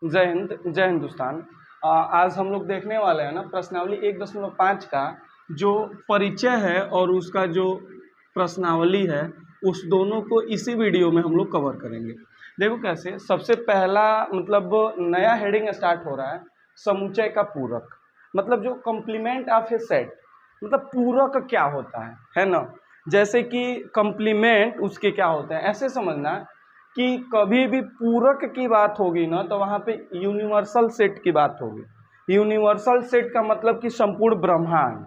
जय हिंद, जय हिंदुस्तान। आज हम लोग देखने वाले हैं ना प्रश्नावली 1.5 का जो परिचय है और उसका जो प्रश्नावली है उस दोनों को इसी वीडियो में हम लोग कवर करेंगे। देखो कैसे, सबसे पहला मतलब नया हेडिंग स्टार्ट हो रहा है, समुच्चय का पूरक। मतलब जो कॉम्प्लीमेंट ऑफ ए सेट, मतलब पूरक क्या होता है ना। जैसे कि कॉम्प्लीमेंट उसके क्या होते हैं, ऐसे समझना कि कभी भी पूरक की बात होगी ना तो वहाँ पे यूनिवर्सल सेट की बात होगी। यूनिवर्सल सेट का मतलब कि संपूर्ण ब्रह्मांड,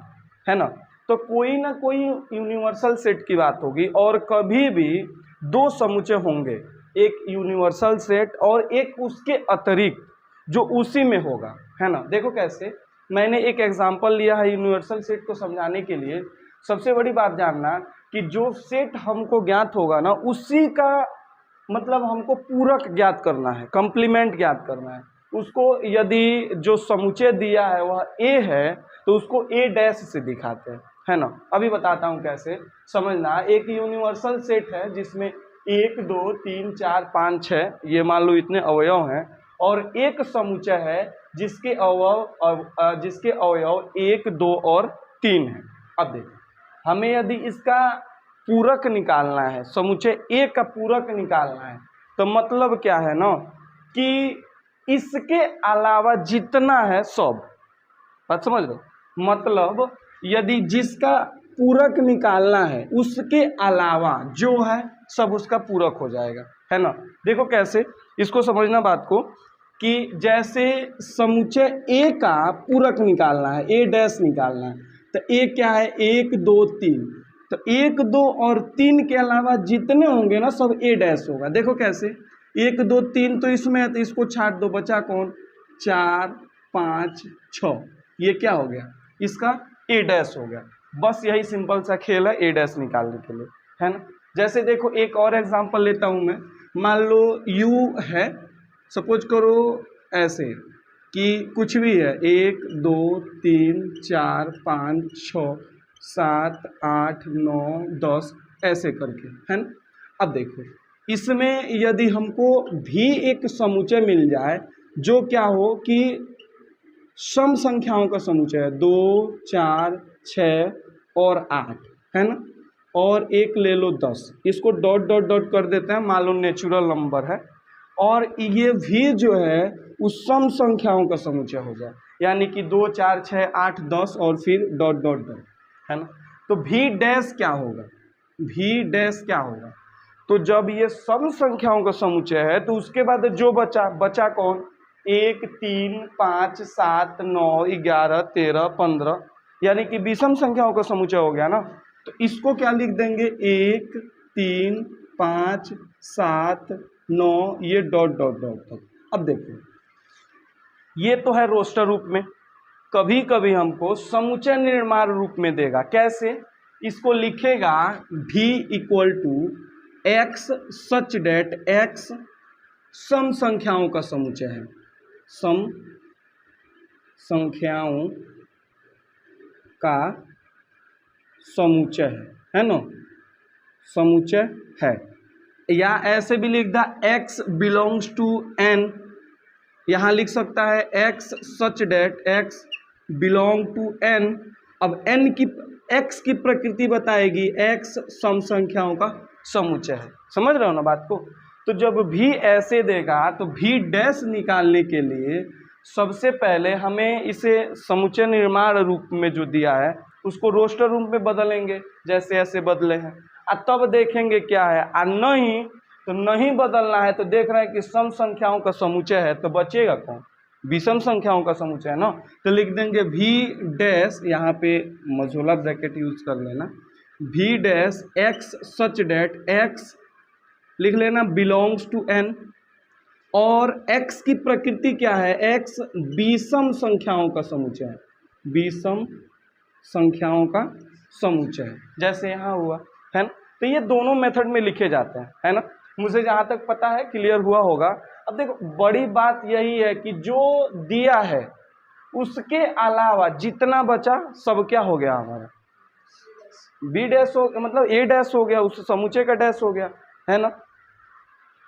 है ना। तो कोई ना कोई यूनिवर्सल सेट की बात होगी और कभी भी दो समुच्चय होंगे, एक यूनिवर्सल सेट और एक उसके अतिरिक्त जो उसी में होगा, है ना। देखो कैसे, मैंने एक एग्जांपल लिया है यूनिवर्सल सेट को समझाने के लिए। सबसे बड़ी बात जानना कि जो सेट हमको ज्ञात होगा ना उसी का मतलब हमको पूरक ज्ञात करना है, कॉम्प्लीमेंट ज्ञात करना है उसको। यदि जो समुच्चय दिया है वह ए है तो उसको ए डैश से दिखाते हैं, है ना। अभी बताता हूँ कैसे समझना। एक यूनिवर्सल सेट है जिसमें 1 2 3 4 5 6 ये मान लो इतने अवयव हैं, और एक समुच्चय है जिसके अवयव 1 2 और 3 हैं। अब देखो, हमें यदि इसका पूरक निकालना है, समुच्चय ए का पूरक निकालना है, तो मतलब क्या है ना कि इसके अलावा जितना है सब, बात समझ लो। मतलब यदि जिसका पूरक निकालना है उसके अलावा जो है सब उसका पूरक हो जाएगा, है ना। देखो कैसे, इसको समझना बात को कि जैसे समुच्चय ए का पूरक निकालना है, ए डैश निकालना है, तो ए क्या है 1 2 3, तो 1 2 और 3 के अलावा जितने होंगे ना सब ए डैश होगा। देखो कैसे, 1 2 3 तो इसमें है तो इसको छाट दो, बचा कौन 4 5 6, ये क्या हो गया इसका ए डैश हो गया। बस यही सिंपल सा खेल है ए डैश निकालने के लिए, है ना। जैसे देखो एक और एग्जांपल लेता हूँ मैं। मान लो यू है, सपोज करो ऐसे कि कुछ भी है 1 2 3 4 5 6 7 8 9 10 ऐसे करके, है ना। अब देखो इसमें यदि हमको भी एक समुच्चय मिल जाए जो क्या हो कि सम संख्याओं का समुच्चय है, 2 4 6 और 8, है ना। और एक ले लो 10, इसको डॉट डॉट डॉट कर देते हैं, मान लो नेचुरल नंबर है, और ये भी जो है उस सम संख्याओं का समुच्चय हो जाए, यानी कि 2 4 6 8 10 और फिर डॉट डॉट डॉट, है ना। तो भी डैश क्या होगा, भी डैश क्या होगा, तो जब ये सम संख्याओं का समुच्चय है तो उसके बाद जो बचा कौन 1 3 5 7 9 11 13 15, यानी कि विषम संख्याओं का समुच्चय हो गया ना। तो इसको क्या लिख देंगे 1 3 5 7 9, ये डॉट डॉट डॉट तक। अब देखो ये तो है रोस्टर रूप में, कभी कभी हमको समुच्चय निर्माण रूप में देगा। कैसे, इसको लिखेगा v equal to X such that X सम संख्याओं का समुच्चय है, सम संख्याओं का समुच्चय है ना, समुच्चय है। या ऐसे भी लिख दा x बिलोंग्स टू n, यहाँ लिख सकता है x such that x belong to n। अब n की x की प्रकृति बताएगी, x सम संख्याओं का समुच्चय है। समझ रहे हो ना बात को। तो जब भी ऐसे देगा तो भी डैश निकालने के लिए सबसे पहले हमें इसे समुच्चय निर्माण रूप में जो दिया है उसको रोस्टर रूप में बदलेंगे, जैसे ऐसे बदले हैं, और तब देखेंगे क्या है। और नहीं तो नहीं बदलना है तो देख रहे हैं कि सम संख्याओं का समुच्चय है, तो बचेगा कौन, विषम संख्याओं का समुच्चय है ना। तो लिख देंगे भी डैश, यहाँ पे मझोला ब्रैकेट यूज कर लेना, भी dash x such that x लिख लेना बिलोंग्स टू n, और x की प्रकृति क्या है, x विषम संख्याओं का समुच्चय है, विषम संख्याओं का समुच्चय है, जैसे यहाँ हुआ, है ना। तो ये दोनों मेथड में लिखे जाते हैं, है ना। मुझे जहाँ तक पता है क्लियर हुआ होगा। अब देखो बड़ी बात यही है कि जो दिया है उसके अलावा जितना बचा सब क्या हो गया हमारा, बी डैश हो, मतलब ए डैश हो गया, उस समुच्चय का डैश हो गया, है ना।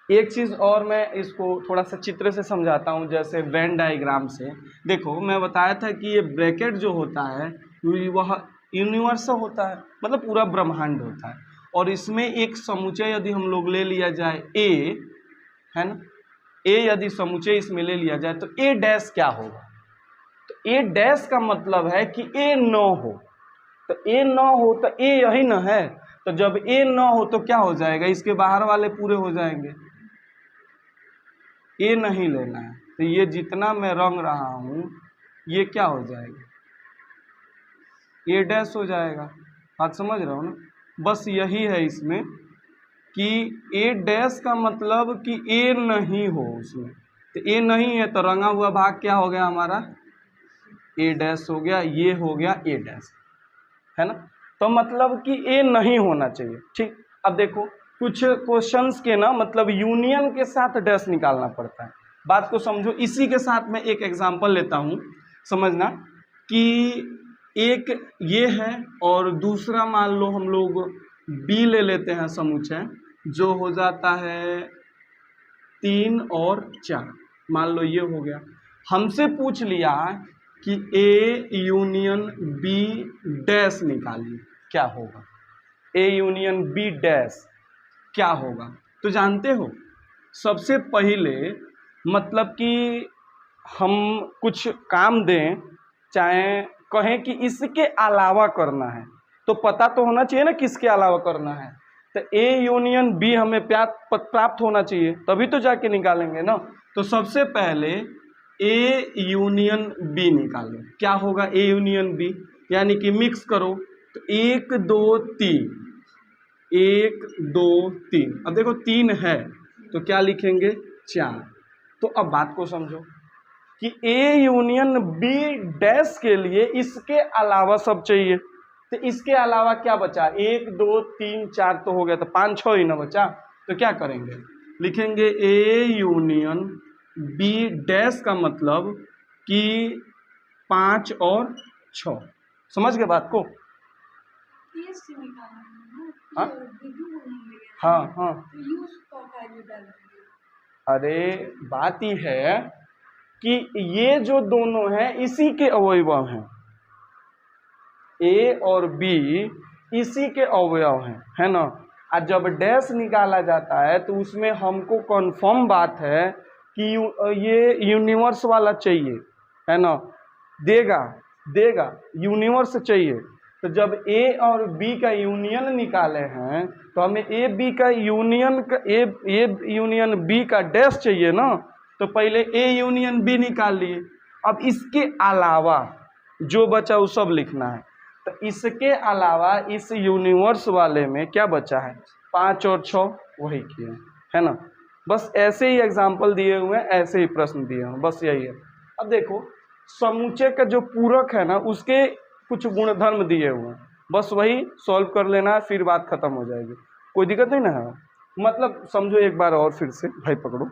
एक चीज़ और मैं इसको थोड़ा सा चित्र से समझाता हूँ, जैसे वेन डायग्राम से। देखो मैं बताया था कि ये ब्रैकेट जो होता है वह यूनिवर्स होता है, मतलब पूरा ब्रह्मांड होता है। और इसमें एक समुच्चय यदि हम लोग ले लिया जाए ए, है ना, ए यदि समुच्चय इसमें ले लिया जाए तो ए डैश क्या होगा? तो ए डैश का मतलब है कि ए न हो। तो ए न हो तो ए यही न है, तो जब ए न हो तो क्या हो जाएगा? इसके बाहर वाले पूरे हो जाएंगे। ए नहीं लेना है, तो ये जितना मैं रंग रहा हूं ये क्या हो जाएगा? ए डैश हो जाएगा। बात समझ रहे हो ना? बस यही है इसमें कि ए डैश का मतलब कि ए नहीं हो उसमें। तो ए नहीं है तो रंगा हुआ भाग क्या हो गया हमारा? ए डैश हो गया, ये हो गया ए डैश, है ना। तो मतलब कि ए नहीं होना चाहिए। ठीक, अब देखो कुछ क्वेश्चंस के ना मतलब यूनियन के साथ डैश निकालना पड़ता है। बात को समझो, इसी के साथ मैं एक एग्जांपल लेता हूँ, समझना कि एक ये है और दूसरा मान लो हम लोग बी ले लेते हैं समुच्चय, जो हो जाता है 3 और 4। मान लो ये हो गया। हमसे पूछ लिया कि ए यूनियन बी डैश निकालिए, क्या होगा? ए यूनियन बी डैश क्या होगा? तो जानते हो सबसे पहले मतलब कि हम कुछ काम दें, चाहे कहें कि इसके अलावा करना है, तो पता तो होना चाहिए ना किसके अलावा करना है। तो ए यूनियन बी हमें प्राप्त होना चाहिए, तभी तो जाके निकालेंगे ना। तो सबसे पहले ए यूनियन बी निकालो। क्या होगा ए यूनियन बी? यानी कि मिक्स करो। तो 1 2 3, 1 2 3। अब देखो 3 है तो क्या लिखेंगे? 4। तो अब बात को समझो कि ए यूनियन बी डैश के लिए इसके अलावा सब चाहिए। तो इसके अलावा क्या बचा? 1 2 3 4 तो हो गया, तो 5 6 ही ना बचा। तो क्या करेंगे? लिखेंगे ए यूनियन बी डैश का मतलब कि 5 और 6। समझ गए बात को? हाँ हाँ हाँ। अरे बात ही है कि ये जो दोनों हैं इसी के अवयव हैं, ए और बी इसी के अवयव हैं, है ना। और जब डैश निकाला जाता है तो उसमें हमको कंफर्म बात है कि ये यूनिवर्स वाला चाहिए, है ना। देगा देगा यूनिवर्स चाहिए। तो जब ए और बी का यूनियन निकाले हैं तो हमें ए बी का यूनियन का ए यूनियन बी का डैश चाहिए ना। तो पहले ए यूनियन बी निकाल लिए। अब इसके अलावा जो बचा वो सब लिखना है। तो इसके अलावा इस यूनिवर्स वाले में क्या बचा है? 5 और 6 वही किए, है ना। बस ऐसे ही एग्जाम्पल दिए हुए हैं, ऐसे ही प्रश्न दिए हुए, बस यही है। अब देखो समुच्चय का जो पूरक है ना उसके कुछ गुणधर्म दिए हुए हैं, बस वही सॉल्व कर लेना, फिर बात खत्म हो जाएगी, कोई दिक्कत नहीं ना है। मतलब समझो एक बार और फिर से भाई पकड़ो।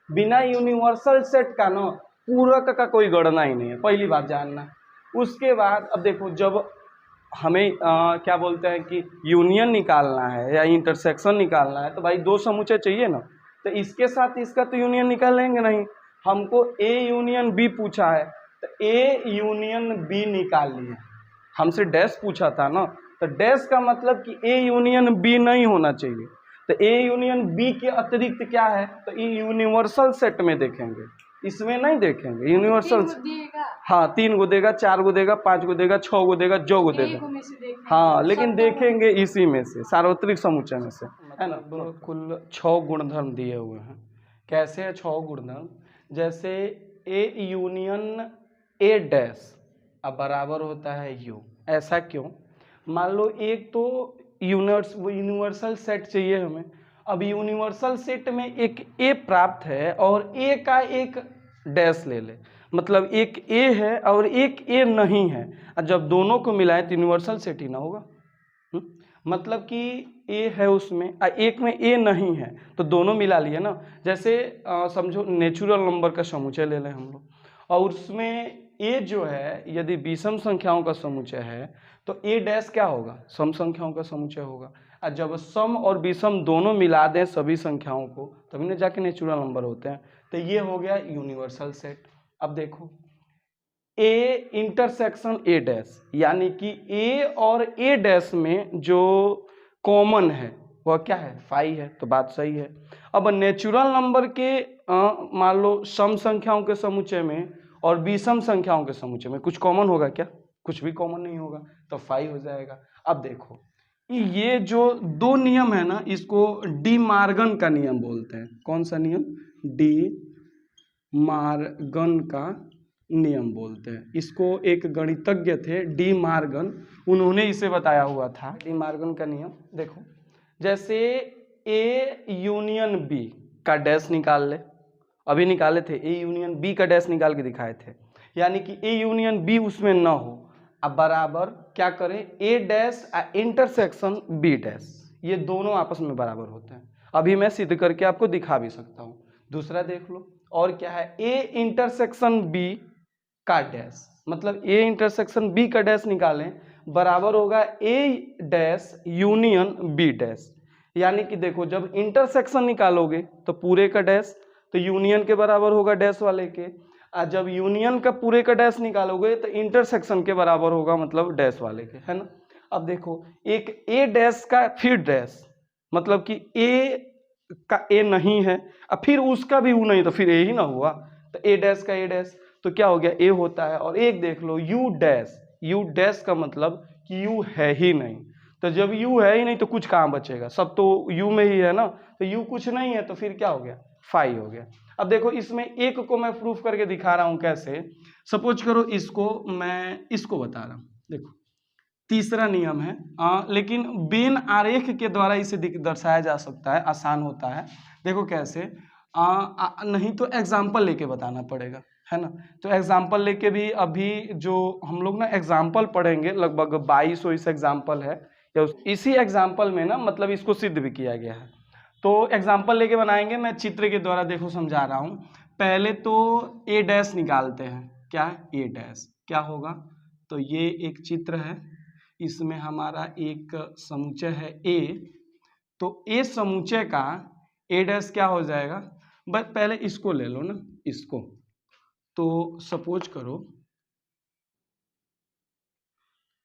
बिना यूनिवर्सल सेट का ना पूरक का कोई गणना ही नहीं है, पहली बात जानना। उसके बाद अब देखो जब हमें क्या बोलते हैं कि यूनियन निकालना है या इंटरसेक्शन निकालना है तो भाई दो समुच्चय चाहिए ना। तो इसके साथ इसका तो यूनियन निकाल लेंगे नहीं, हमको ए यूनियन बी पूछा है तो ए यूनियन बी निकाल लिए। हमसे डैश पूछा था ना, तो डैश का मतलब कि ए यूनियन बी नहीं होना चाहिए। तो ए यूनियन बी के अतिरिक्त क्या है? तो ये यूनिवर्सल सेट में देखेंगे, इसमें नहीं देखेंगे। यूनिवर्सल हाँ 3 गो देगा, 4 गो देगा, 5 गो देगा, 6 गो देगा, जो गो देगा, हाँ लेकिन देखेंगे इसी में से, सार्वत्रिक समुच्चय में से, है ना। कुल 6 गुणधर्म दिए हुए हैं। कैसे है 6 गुणधर्म? जैसे ए यूनियन ए डैश अब बराबर होता है यू। ऐसा क्यों? मान लो एक तो यूनिवर्सल सेट चाहिए हमें। अब यूनिवर्सल सेट में एक ए प्राप्त है और ए का एक डैश ले ले, मतलब एक ए है और एक ए नहीं है, और जब दोनों को मिलाए तो यूनिवर्सल सेट ही ना होगा। मतलब कि ए है उसमें और एक में ए नहीं है, तो दोनों मिला लिए ना। जैसे समझो नेचुरल नंबर का समुच्चय ले लें हम लोग, और उसमें ए जो है यदि विषम संख्याओं का समुच्चय है तो ए डैश क्या होगा? सम संख्याओं का समुच्चय होगा। और जब सम और विषम दोनों मिला दें सभी संख्याओं को तभी ना जाके नेचुरल नंबर होते हैं। तो ये हो गया यूनिवर्सल सेट। अब देखो ए इंटरसेक्शन ए डैश, यानी कि ए और ए डैश में जो कॉमन है वह क्या है, 5 है, तो बात सही है। अब नेचुरल नंबर के मान लो सम संख्याओं के समुच्चय में और विषम संख्याओं के समुच्चय में कुछ कॉमन होगा क्या, कुछ भी कॉमन नहीं होगा, तो 5 हो जाएगा। अब देखो ये जो दो नियम है ना, इसको डी मार्गन का नियम बोलते हैं। कौन सा नियम, डी मार्गन का नियम बोलते हैं इसको। एक गणितज्ञ थे डी मार्गन, उन्होंने इसे बताया हुआ था। डी मार्गन का नियम देखो, जैसे ए यूनियन बी का डैश निकाल ले, अभी निकाले थे ए यूनियन बी का डैश निकाल के दिखाए थे, यानी कि ए यूनियन बी उसमें न हो, अब बराबर क्या करें, ए डैश इंटरसेक्शन बी डैश, ये दोनों आपस में बराबर होते हैं। अभी मैं सिद्ध करके आपको दिखा भी सकता हूँ। दूसरा देख लो, और क्या है, ए इंटरसेक्शन बी का डैश, मतलब ए इंटरसेक्शन बी का डैश निकालें बराबर होगा ए डैश यूनियन बी डैश। यानी कि देखो जब इंटरसेक्शन निकालोगे तो पूरे का डैश तो यूनियन के बराबर होगा डैश वाले के, और जब यूनियन का पूरे का डैश निकालोगे तो इंटरसेक्शन के बराबर होगा मतलब डैश वाले के, है ना। अब देखो एक ए डैश का फिर डैश, मतलब कि ए का ए नहीं है और फिर उसका भी ऊ नहीं, तो फिर ए ही ना हुआ, तो ए डैश का ए डैश तो क्या हो गया, ए होता है। और एक देख लो यू डैश, यू डैश का मतलब कि यू है ही नहीं, तो जब यू है ही नहीं तो कुछ कहाँ बचेगा, सब तो यू में ही है ना, तो यू कुछ नहीं है तो फिर क्या हो गया, 5 हो गया। अब देखो इसमें एक को मैं प्रूफ करके दिखा रहा हूं कैसे, सपोज करो इसको मैं इसको बता रहा हूं, देखो तीसरा नियम है, लेकिन बेन आरेख के द्वारा इसे दर्शाया जा सकता है, आसान होता है। देखो कैसे, नहीं तो एग्जाम्पल लेके बताना पड़ेगा, है ना। तो एग्जाम्पल लेके भी अभी जो हम लोग ना एग्जाम्पल पढ़ेंगे लगभग 22 एग्जाम्पल है, या इसी एग्जाम्पल में ना मतलब इसको सिद्ध भी किया गया है। तो एग्जाम्पल लेके बनाएंगे, मैं चित्र के द्वारा देखो समझा रहा हूँ। पहले तो ए डैश निकालते हैं, क्या है ए डैश, क्या होगा, तो ये एक चित्र है, इसमें हमारा एक समुच्चय है ए, तो ए समुच्चय का ए डैश क्या हो जाएगा, बस पहले इसको ले लो ना, इसको, तो सपोज करो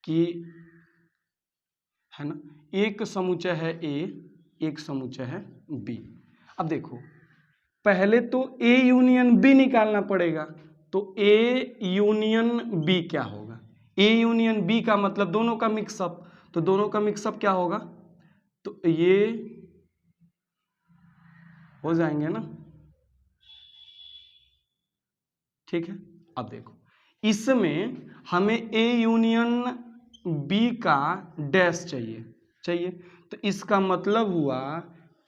कि है ना एक समुच्चय है ए, एक समुच्चय है बी। अब देखो पहले तो ए यूनियन बी निकालना पड़ेगा, तो ए यूनियन बी क्या होगा, ए यूनियन बी का मतलब दोनों का मिक्सअप, तो दोनों का मिक्सअप क्या होगा, तो ये हो जाएंगे ना, ठीक है। अब देखो इसमें हमें ए यूनियन बी का डैश चाहिए, तो इसका मतलब हुआ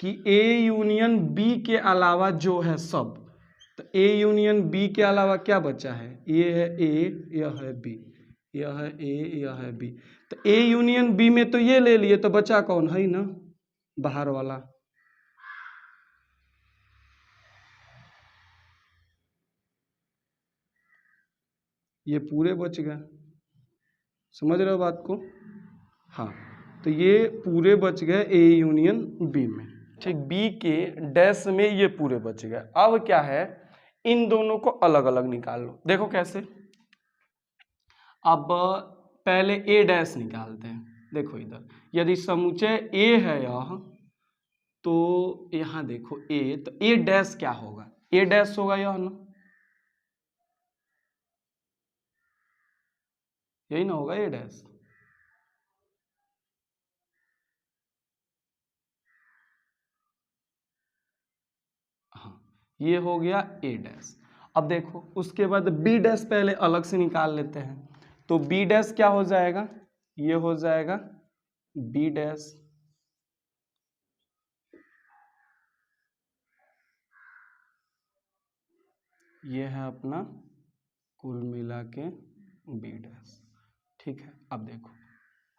कि ए यूनियन बी के अलावा जो है सब, तो ए यूनियन बी के अलावा क्या बचा है, ये है ए, यह है बी, यह है ए, यह है बी, तो ए यूनियन बी में तो ये ले लिए, तो बचा कौन है ना, बाहर वाला, ये पूरे बच गए, समझ रहे हो बात को, हाँ, तो ये पूरे बच गए ए यूनियन बी में, ठीक, बी के डैश में ये पूरे बच गए। अब क्या है, इन दोनों को अलग अलग निकाल लो, देखो कैसे। अब पहले ए डैश निकालते हैं, देखो इधर यदि समुच्चय ए है यह, तो यहां देखो ए, तो ए डैश क्या होगा, ए डैश होगा यह ना, यही ना होगा ए डैश, हाँ ये हो गया ए डैश। अब देखो उसके बाद बी डैश पहले अलग से निकाल लेते हैं, तो बी डैश क्या हो जाएगा, ये हो जाएगा बी डैश, ये है अपना कुल मिला के बी डैश, ठीक है। अब देखो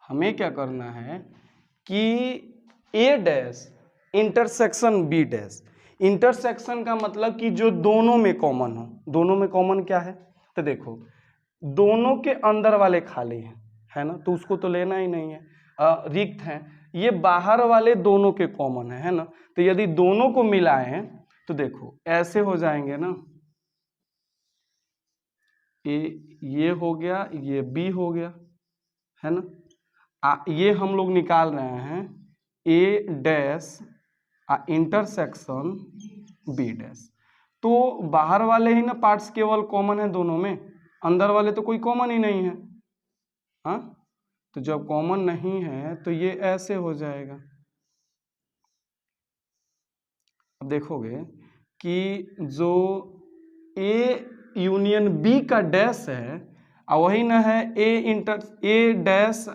हमें क्या करना है कि A dash intersection B dash, intersection का मतलब कि जो दोनों में कॉमन हो, दोनों में कॉमन क्या है, तो देखो दोनों के अंदर वाले खाली हैं, है ना, तो उसको तो लेना ही नहीं है, रिक्त हैं, ये बाहर वाले दोनों के कॉमन है ना। तो यदि दोनों को मिलाएं तो देखो ऐसे हो जाएंगे ना, ये हो गया, ये बी हो गया, है ना। ये हम लोग निकाल रहे हैं ए डैश इंटरसेक्शन बी डैश। तो बाहर वाले ही ना पार्ट्स केवल कॉमन है दोनों में, अंदर वाले तो कोई कॉमन ही नहीं है। हाँ, तो जब कॉमन नहीं है तो ये ऐसे हो जाएगा। अब देखोगे कि जो ए यूनियन बी का डैश है और वही ना है ए डैश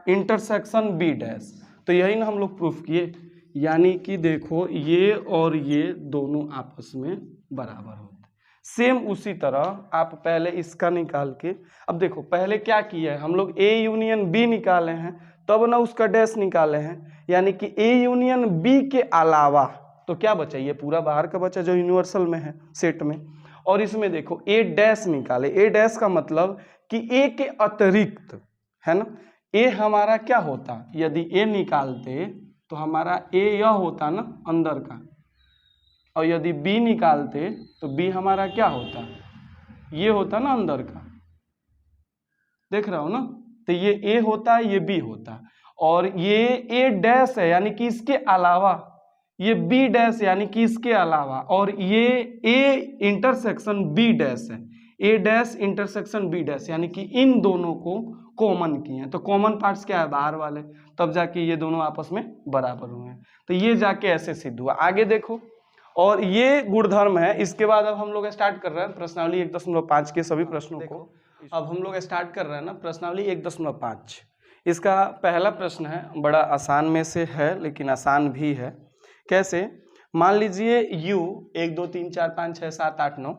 इंटरसेक्शन बी डैश, तो यही ना हम लोग प्रूफ किए। यानी कि देखो ये और ये दोनों आपस में बराबर होते। सेम उसी तरह आप पहले इसका निकाल के, अब देखो पहले क्या किया है हम लोग, ए यूनियन बी निकाले हैं तब ना उसका डैश निकाले हैं। यानी कि ए यूनियन बी के अलावा तो क्या बचा, ये पूरा बाहर का बचा जो यूनिवर्सल में है सेट में। और इसमें देखो ए डैश निकाले, ए डैश का मतलब कि ए के अतिरिक्त, है ना। ए हमारा क्या होता, यदि ए निकालते तो हमारा ए यह होता ना अंदर का, और यदि बी निकालते तो बी हमारा क्या होता, ये होता ना अंदर का। देख रहा हो ना, तो ये ए होता है, ये बी होता है, और ये ए डैश है यानी कि इसके अलावा, ये बी डैश यानी कि इसके अलावा, और ये ए इंटरसेक्शन बी डैश है, ए डैश इंटरसेक्शन बी डैश यानी कि इन दोनों को कॉमन किए हैं। तो कॉमन पार्ट्स क्या है, बाहर वाले, तब जाके ये दोनों आपस में बराबर हुए हैं। तो ये जाके ऐसे सिद्ध हुआ। आगे देखो, और ये गुणधर्म है। इसके बाद अब हम लोग स्टार्ट कर रहे हैं प्रश्नावली 1.5 के सभी प्रश्नों को। अब हम लोग स्टार्ट कर रहे हैं ना प्रश्नावली 1.5। इसका पहला प्रश्न है, बड़ा आसान में से है लेकिन आसान भी है। कैसे, मान लीजिए u 1 2 3 4 5 6 7 8 9,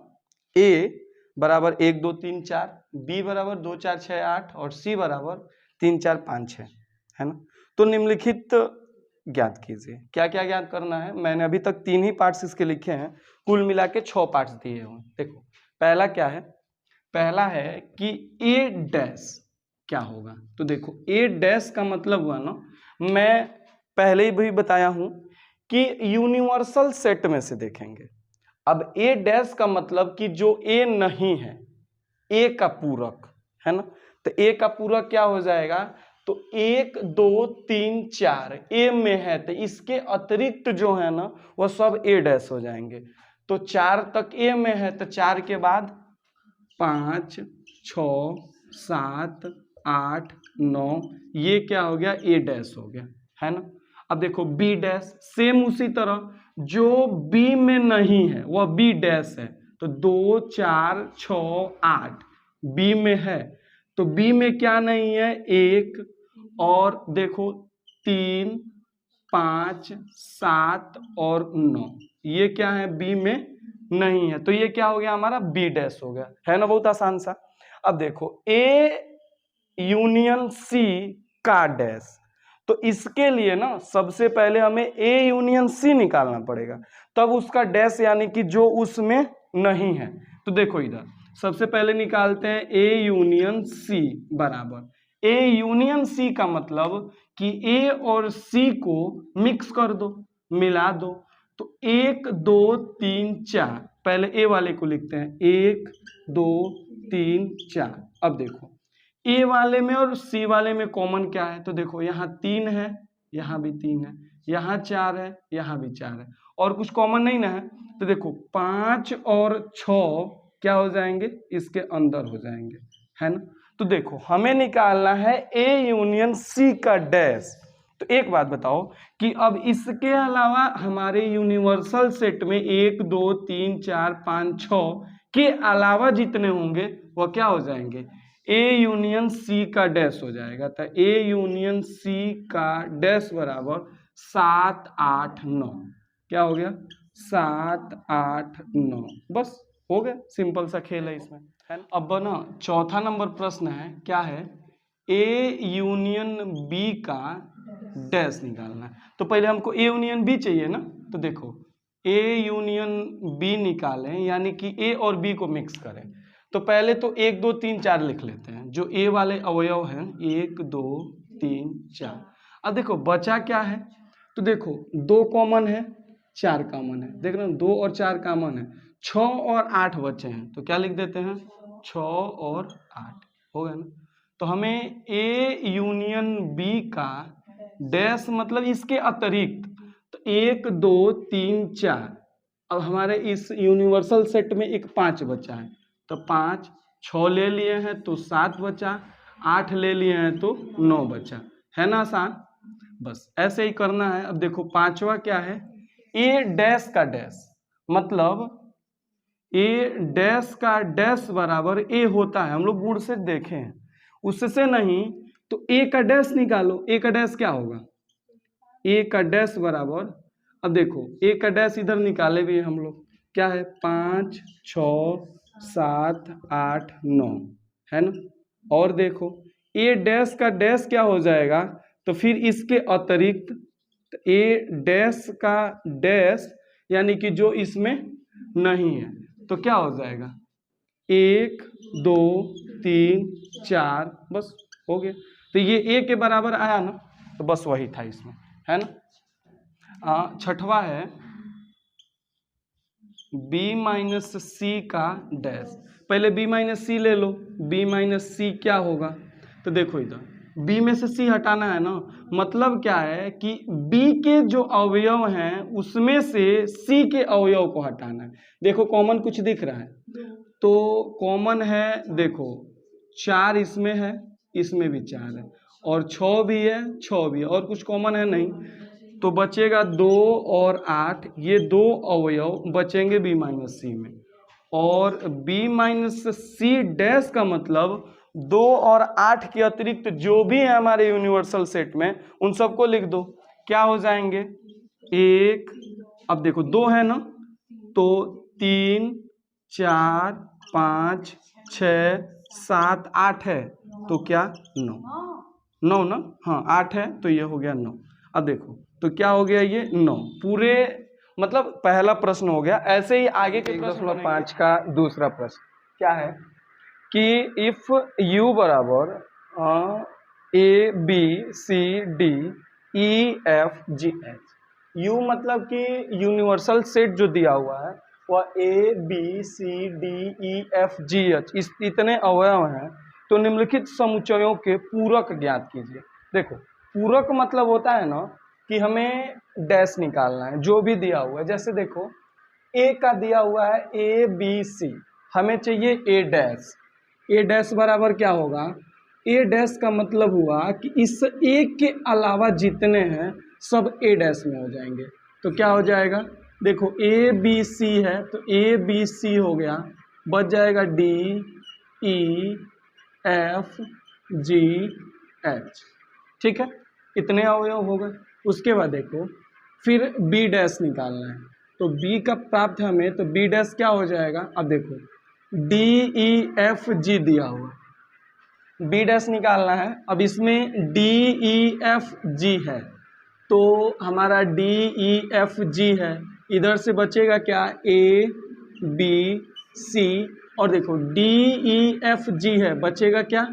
a बराबर 1 2 3 4, b बराबर 2 4 6 8 और c बराबर 3 4 5 6, है ना। तो निम्नलिखित ज्ञात कीजिए। क्या क्या ज्ञात करना है, मैंने अभी तक 3 ही पार्ट्स इसके लिखे हैं, कुल मिला के 6 पार्ट्स दिए हुए। देखो पहला क्या है, पहला है कि ए डैश क्या होगा। तो देखो ए डैश का मतलब हुआ ना, मैं पहले ही भी बताया हूं कि यूनिवर्सल सेट में से देखेंगे। अब ए डैश का मतलब कि जो ए नहीं है, ए का पूरक, है ना। तो ए का पूरक क्या हो जाएगा, तो 1 2 3 4 ए में है, तो इसके अतिरिक्त जो है ना वह सब ए डैश हो जाएंगे। तो 4 तक ए में है, तो 4 के बाद 5 6 7 8 9, ये क्या हो गया, ए डैश हो गया, है ना। अब देखो बी डैश, सेम उसी तरह जो बी में नहीं है वह बी डैश है। तो 2 4 6 8 बी में है, तो बी में क्या नहीं है, 1, और देखो 3 5 7 और 9, ये क्या है, बी में नहीं है। तो ये क्या हो गया हमारा, बी डैश हो गया, है ना, बहुत आसान सा। अब देखो ए यूनियन सी का डैश, तो इसके लिए ना सबसे पहले हमें ए यूनियन सी निकालना पड़ेगा, तब उसका डैश यानी कि जो उसमें नहीं है। तो देखो इधर सबसे पहले निकालते हैं ए यूनियन सी बराबर, ए यूनियन सी का मतलब कि ए और सी को मिक्स कर दो, मिला दो। तो 1 2 3 4, पहले ए वाले को लिखते हैं, 1 2 3 4। अब देखो ए वाले में और सी वाले में कॉमन क्या है, तो देखो यहाँ 3 है, यहाँ भी 3 है, यहाँ 4 है, यहाँ भी 4 है, और कुछ कॉमन नहीं ना है। तो देखो 5 और 6 क्या हो जाएंगे, इसके अंदर हो जाएंगे, है ना। तो देखो हमें निकालना है ए यूनियन सी का डैश। तो एक बात बताओ कि अब इसके अलावा हमारे यूनिवर्सल सेट में 1 2 3 4 5 6 के अलावा जितने होंगे वह क्या हो जाएंगे, ए यूनियन सी का डैश हो जाएगा। तो ए यूनियन सी का डैश बराबर 7 8 9, क्या हो गया, 7 8 9, बस हो गया, सिंपल सा खेल है इसमें, है ना। अब ना चौथा नंबर प्रश्न है, क्या है, ए यूनियन बी का डैश निकालना है। तो पहले हमको ए यूनियन बी चाहिए ना, तो देखो ए यूनियन बी निकालें यानी कि ए और बी को मिक्स करें। तो पहले तो 1 2 3 4 लिख लेते हैं, जो ए वाले अवयव हैं 1 2 3 4। अब देखो बचा क्या है, तो देखो 2 कॉमन है, 4 कॉमन है, देख रहे हो 2 और 4 कॉमन है, 6 और 8 बचे हैं, तो क्या लिख देते हैं 6 और 8, हो गया ना। तो हमें ए यूनियन बी का डैश मतलब इसके अतिरिक्त, तो 1 2 3 4, अब हमारे इस यूनिवर्सल सेट में एक 5 बचा है, तो 5, 6 ले लिए हैं तो 7 बचा, 8 ले लिए हैं तो 9 बचा, है ना आसान। बस ऐसे ही करना है। अब देखो पांचवा क्या है, ए डैश का डैश, मतलब ए डैश का डैश बराबर ए होता है, हम लोग गुण से देखे हैं, उससे नहीं तो ए का डैश निकालो, ए का डैश क्या होगा, ए का डैश बराबर, अब देखो ए का डैश इधर निकाले भी हम लोग, क्या है 5 6 7 8 9, है ना। और देखो ए डैश का डैश क्या हो जाएगा, तो फिर इसके अतिरिक्त ए डैश का डैश यानी कि जो इसमें नहीं है, तो क्या हो जाएगा 1 2 3 4, बस हो गया। तो ये ए के बराबर आया ना, तो बस वही था इसमें, है ना। छठवा है b माइनस सी का डैश, पहले b माइनस सी ले लो, b माइनस सी क्या होगा, तो देखो इधर b में से c हटाना है ना, मतलब क्या है कि b के जो अवयव हैं उसमें से c के अवयव को हटाना है। देखो कॉमन कुछ दिख रहा है, तो कॉमन है, देखो 4 इसमें है, इसमें भी 4 है, और 6 भी है, 6 भी है, और कुछ कॉमन है नहीं, तो बचेगा 2 और 8, ये 2 अवयव बचेंगे b माइनस सी में, और b माइनस सी डैश का मतलब 2 और 8 के अतिरिक्त जो भी है हमारे यूनिवर्सल सेट में उन सबको लिख दो, क्या हो जाएंगे 1, अब देखो 2 है ना, तो 3 4 5 6 7 8 है, तो क्या 9 9 ना, हाँ 8 है तो ये हो गया 9। अब देखो तो क्या हो गया ये 9, पूरे मतलब पहला प्रश्न हो गया। ऐसे ही आगे के प्रश्न 5 का दूसरा प्रश्न क्या है कि इफ u बराबर A B C D E F G H, u मतलब कि यूनिवर्सल सेट जो दिया हुआ है वह A B C D E F G H, इस इतने अवयव हैं, तो निम्नलिखित समुच्चयों के पूरक ज्ञात कीजिए। देखो पूरक मतलब होता है ना कि हमें डैश निकालना है जो भी दिया हुआ है, जैसे देखो ए का दिया हुआ है ए बी सी, हमें चाहिए ए डैश, ए डैश बराबर क्या होगा, ए डैश का मतलब हुआ कि इस ए के अलावा जितने हैं सब ए डैश में हो जाएंगे, तो क्या हो जाएगा, देखो ए बी सी है तो ए बी सी हो गया, बच जाएगा D E F G H, ठीक है, इतने अवयव हो गए। उसके बाद देखो फिर बी डैश निकालना है, तो बी का प्राप्त हमें, तो बी डैश क्या हो जाएगा, अब देखो डी ई एफ जी दिया हुआ, बी डैश निकालना है, अब इसमें डी ई एफ जी है, तो हमारा डी ई एफ जी है, इधर से बचेगा क्या ए बी सी, और देखो डी ई एफ जी है, बचेगा क्या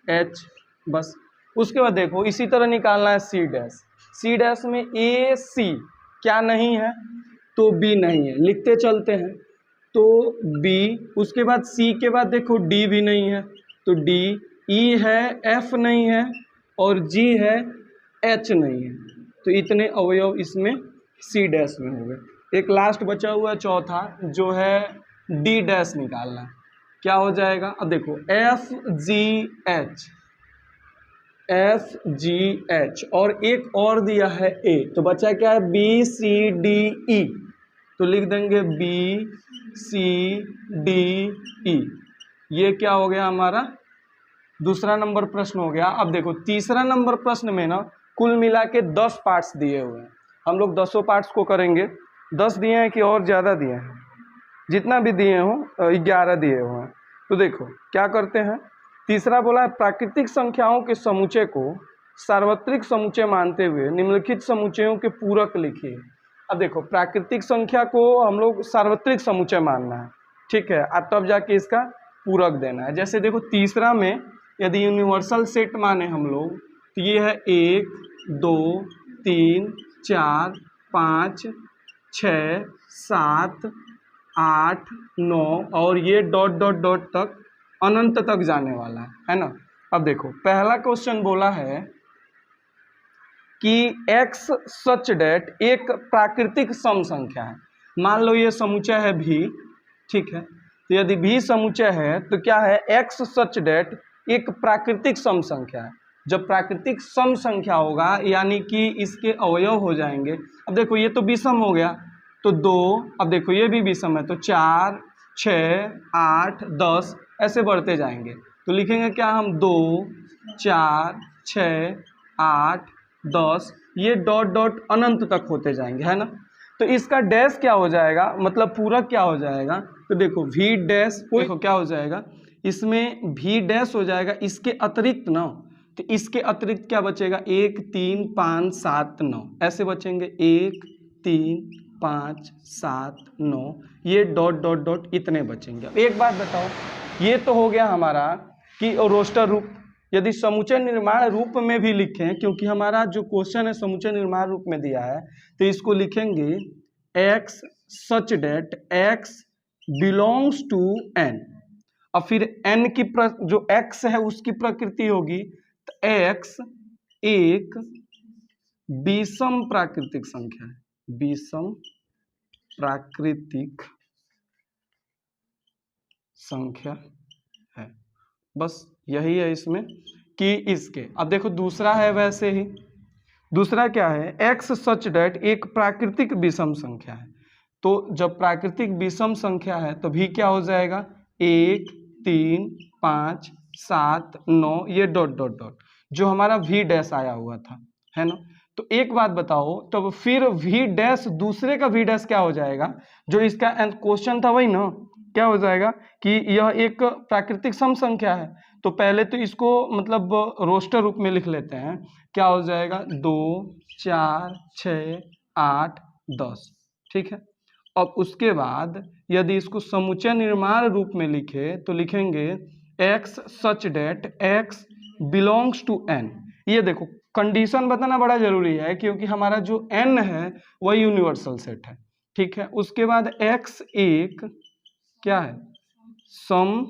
एच, बस। उसके बाद देखो इसी तरह निकालना है सी डैश, सी डैश में ए सी क्या नहीं है, तो बी नहीं है, लिखते चलते हैं, तो बी, उसके बाद सी के बाद देखो डी भी नहीं है, तो डी, ई है, एफ नहीं है, और जी है, एच नहीं है, तो इतने अवयव इसमें सी डैश में हो गए। एक लास्ट बचा हुआ चौथा जो है डी डैश निकालना है, क्या हो जाएगा, अब देखो F G H, F G H, और एक और दिया है ए, तो बचा क्या है बी सी डी ई, तो लिख देंगे बी सी डी ई, ये क्या हो गया हमारा दूसरा नंबर प्रश्न हो गया। अब देखो तीसरा नंबर प्रश्न में ना कुल मिला के 10 पार्ट्स दिए हुए हैं, हम लोग 10 पार्ट्स को करेंगे, 10 दिए हैं कि और ज़्यादा दिए हैं, जितना भी दिए हों 11 दिए हुए हैं। तो देखो क्या करते हैं, तीसरा बोला है प्राकृतिक संख्याओं के समुच्चय को सार्वत्रिक समुच्चय मानते हुए निम्नलिखित समुच्चयों के पूरक लिखिए। अब देखो प्राकृतिक संख्या को हम लोग सार्वत्रिक समुच्चय मानना है, ठीक है, अब तब जाके इसका पूरक देना है। जैसे देखो तीसरा में यदि यूनिवर्सल सेट माने हम लोग, तो ये है 1 2 3 4 5 6 7 8 9 और ये डॉट डॉट डॉट तक अनंत तक जाने वाला है ना। अब देखो पहला क्वेश्चन बोला है कि x सच डेट एक प्राकृतिक सम संख्या है। मान लो ये समुच्चय है भी, ठीक है। तो यदि भी समुच्चय है तो क्या है, x सच डेट एक प्राकृतिक सम संख्या है। जब प्राकृतिक सम संख्या होगा यानी कि इसके अवयव हो जाएंगे। अब देखो ये तो विषम हो गया तो 2, अब देखो ये भी विषम है तो 4 6 8 10 ऐसे बढ़ते जाएंगे। तो लिखेंगे क्या हम 2 4 6 8 10, ये डॉट डॉट अनंत तक होते जाएंगे, है ना। तो इसका डैश क्या हो जाएगा, मतलब पूरक क्या हो जाएगा, तो देखो v डैश, देखो क्या हो जाएगा, इसमें v डैश हो जाएगा इसके अतिरिक्त ना। तो इसके अतिरिक्त क्या बचेगा, 1 3 5 7 9 ऐसे बचेंगे, 1 3 5 7 9, ये डॉट डॉट डॉट इतने बचेंगे। अब एक बात बताओ, ये तो हो गया हमारा कि रोस्टर रूप। यदि समुच्चय निर्माण रूप में भी लिखें, क्योंकि हमारा जो क्वेश्चन है समुच्चय निर्माण रूप में दिया है, तो इसको लिखेंगे x such that x belongs to n। और फिर n की जो x है उसकी प्रकृति होगी, तो x एक विषम प्राकृतिक संख्या है, विषम प्राकृतिक संख्या है। बस यही है इसमें कि इसके। अब देखो दूसरा है वैसे ही, दूसरा क्या है, x सच डेट एक प्राकृतिक विषम संख्या है। तो जब प्राकृतिक विषम संख्या है तो भी क्या हो जाएगा, 1 3 5 7 9, ये डॉट डॉट डॉट जो हमारा v डैश आया हुआ था, है ना। तो एक बात बताओ, तो फिर v डैश दूसरे का v डैश क्या हो जाएगा, जो इसका क्वेश्चन था वही ना, क्या हो जाएगा कि यह एक प्राकृतिक सम संख्या है। तो पहले तो इसको मतलब रोस्टर रूप में लिख लेते हैं, क्या हो जाएगा 2 4 6 8 10, ठीक है। अब उसके बाद यदि इसको समुच्चय निर्माण रूप में लिखे तो लिखेंगे x such that x belongs to n। ये देखो कंडीशन बताना बड़ा जरूरी है क्योंकि हमारा जो n है वह यूनिवर्सल सेट है, ठीक है। उसके बाद x एक क्या है, सम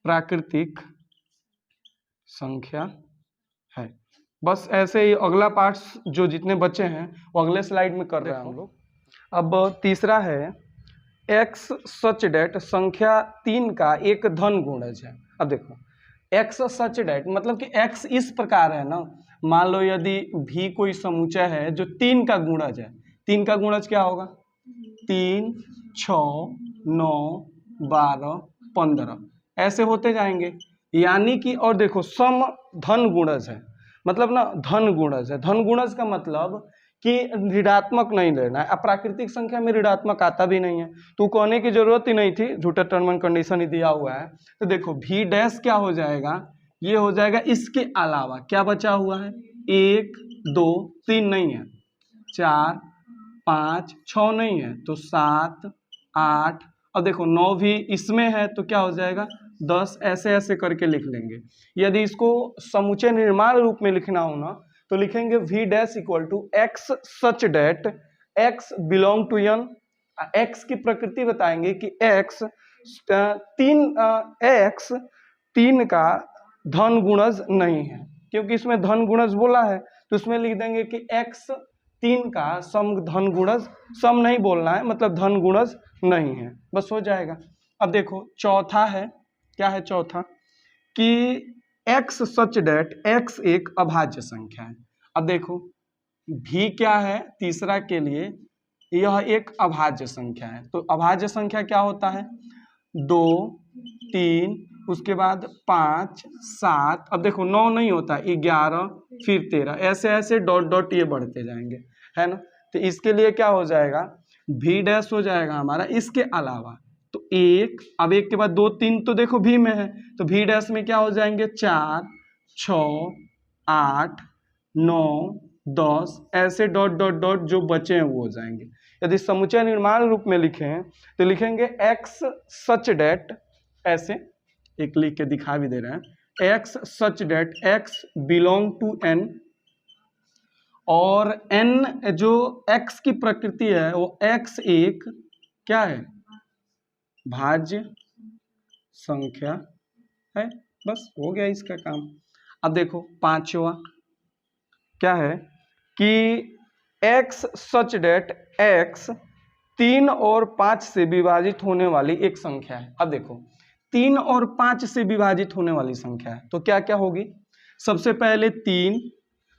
प्राकृतिक संख्या है। बस ऐसे ही अगला पार्ट्स जो जितने बचे हैं वो अगले स्लाइड में कर रहे हैं हम लोग। अब तीसरा है x सच डेट संख्या 3 का एक धन गुणज है। अब देखो x सच डेट मतलब कि x इस प्रकार है ना, मान लो यदि भी कोई समुच्चय है जो 3 का गुणज है, 3 का गुणज क्या होगा, 3 6 9 12 15 ऐसे होते जाएंगे, यानी कि और देखो सम धन गुणज है, मतलब ना धन गुणज है। धन गुणज का मतलब कि ऋणात्मक नहीं लेना है। अप्राकृतिक संख्या में ऋणात्मक आता भी नहीं है, तो कहने की जरूरत ही नहीं थी, झूठा टर्म एंड कंडीशन ही दिया हुआ है। तो देखो v डैश क्या हो जाएगा, ये हो जाएगा इसके अलावा क्या बचा हुआ है, 1 2 3 नहीं है, 4 5 6 नहीं है, तो 7 8, अब देखो 9 भी इसमें है तो क्या हो जाएगा 10, ऐसे ऐसे करके लिख लेंगे। यदि इसको समुच्चय निर्माण रूप में लिखना हो ना तो लिखेंगे v dash equal to x such that x belong to n। x की प्रकृति बताएंगे कि x 3 का धन गुणज नहीं है, क्योंकि इसमें धन गुणज बोला है तो इसमें लिख देंगे कि x 3 का सम धन गुणज, सम नहीं बोलना है मतलब धन गुणज नहीं है, बस हो जाएगा। अब देखो चौथा है, क्या है चौथा, कि x सच डेट x एक अभाज्य संख्या है। अब देखो भी क्या है तीसरा के लिए, यह एक अभाज्य संख्या है। तो अभाज्य संख्या क्या होता है, 2 3 उसके बाद 5 7, अब देखो 9 नहीं होता, 11 फिर 13, ऐसे ऐसे डॉट डॉट ये बढ़ते जाएंगे, है ना। तो इसके लिए क्या हो जाएगा, v डैश हो जाएगा हमारा इसके अलावा, तो 1, अब 1 के बाद 2 3 तो देखो v में है, तो v डैश में क्या हो जाएंगे 4 6 8 9 10, ऐसे डॉट डॉट डॉट जो बचे हैं वो हो जाएंगे। यदि समुच्चय निर्माण रूप में लिखें तो लिखेंगे x सच डेट, ऐसे एक लिख के दिखा भी दे रहे हैं, x such that x belong to n, और n जो x की प्रकृति है वो x एक क्या है, भाज्य संख्या है। बस हो गया इसका काम। अब देखो पांचवा क्या है कि x सच डेट x 3 और 5 से विभाजित होने वाली एक संख्या है। अब देखो 3 और 5 से विभाजित होने वाली संख्या है तो क्या क्या होगी, सबसे पहले 3,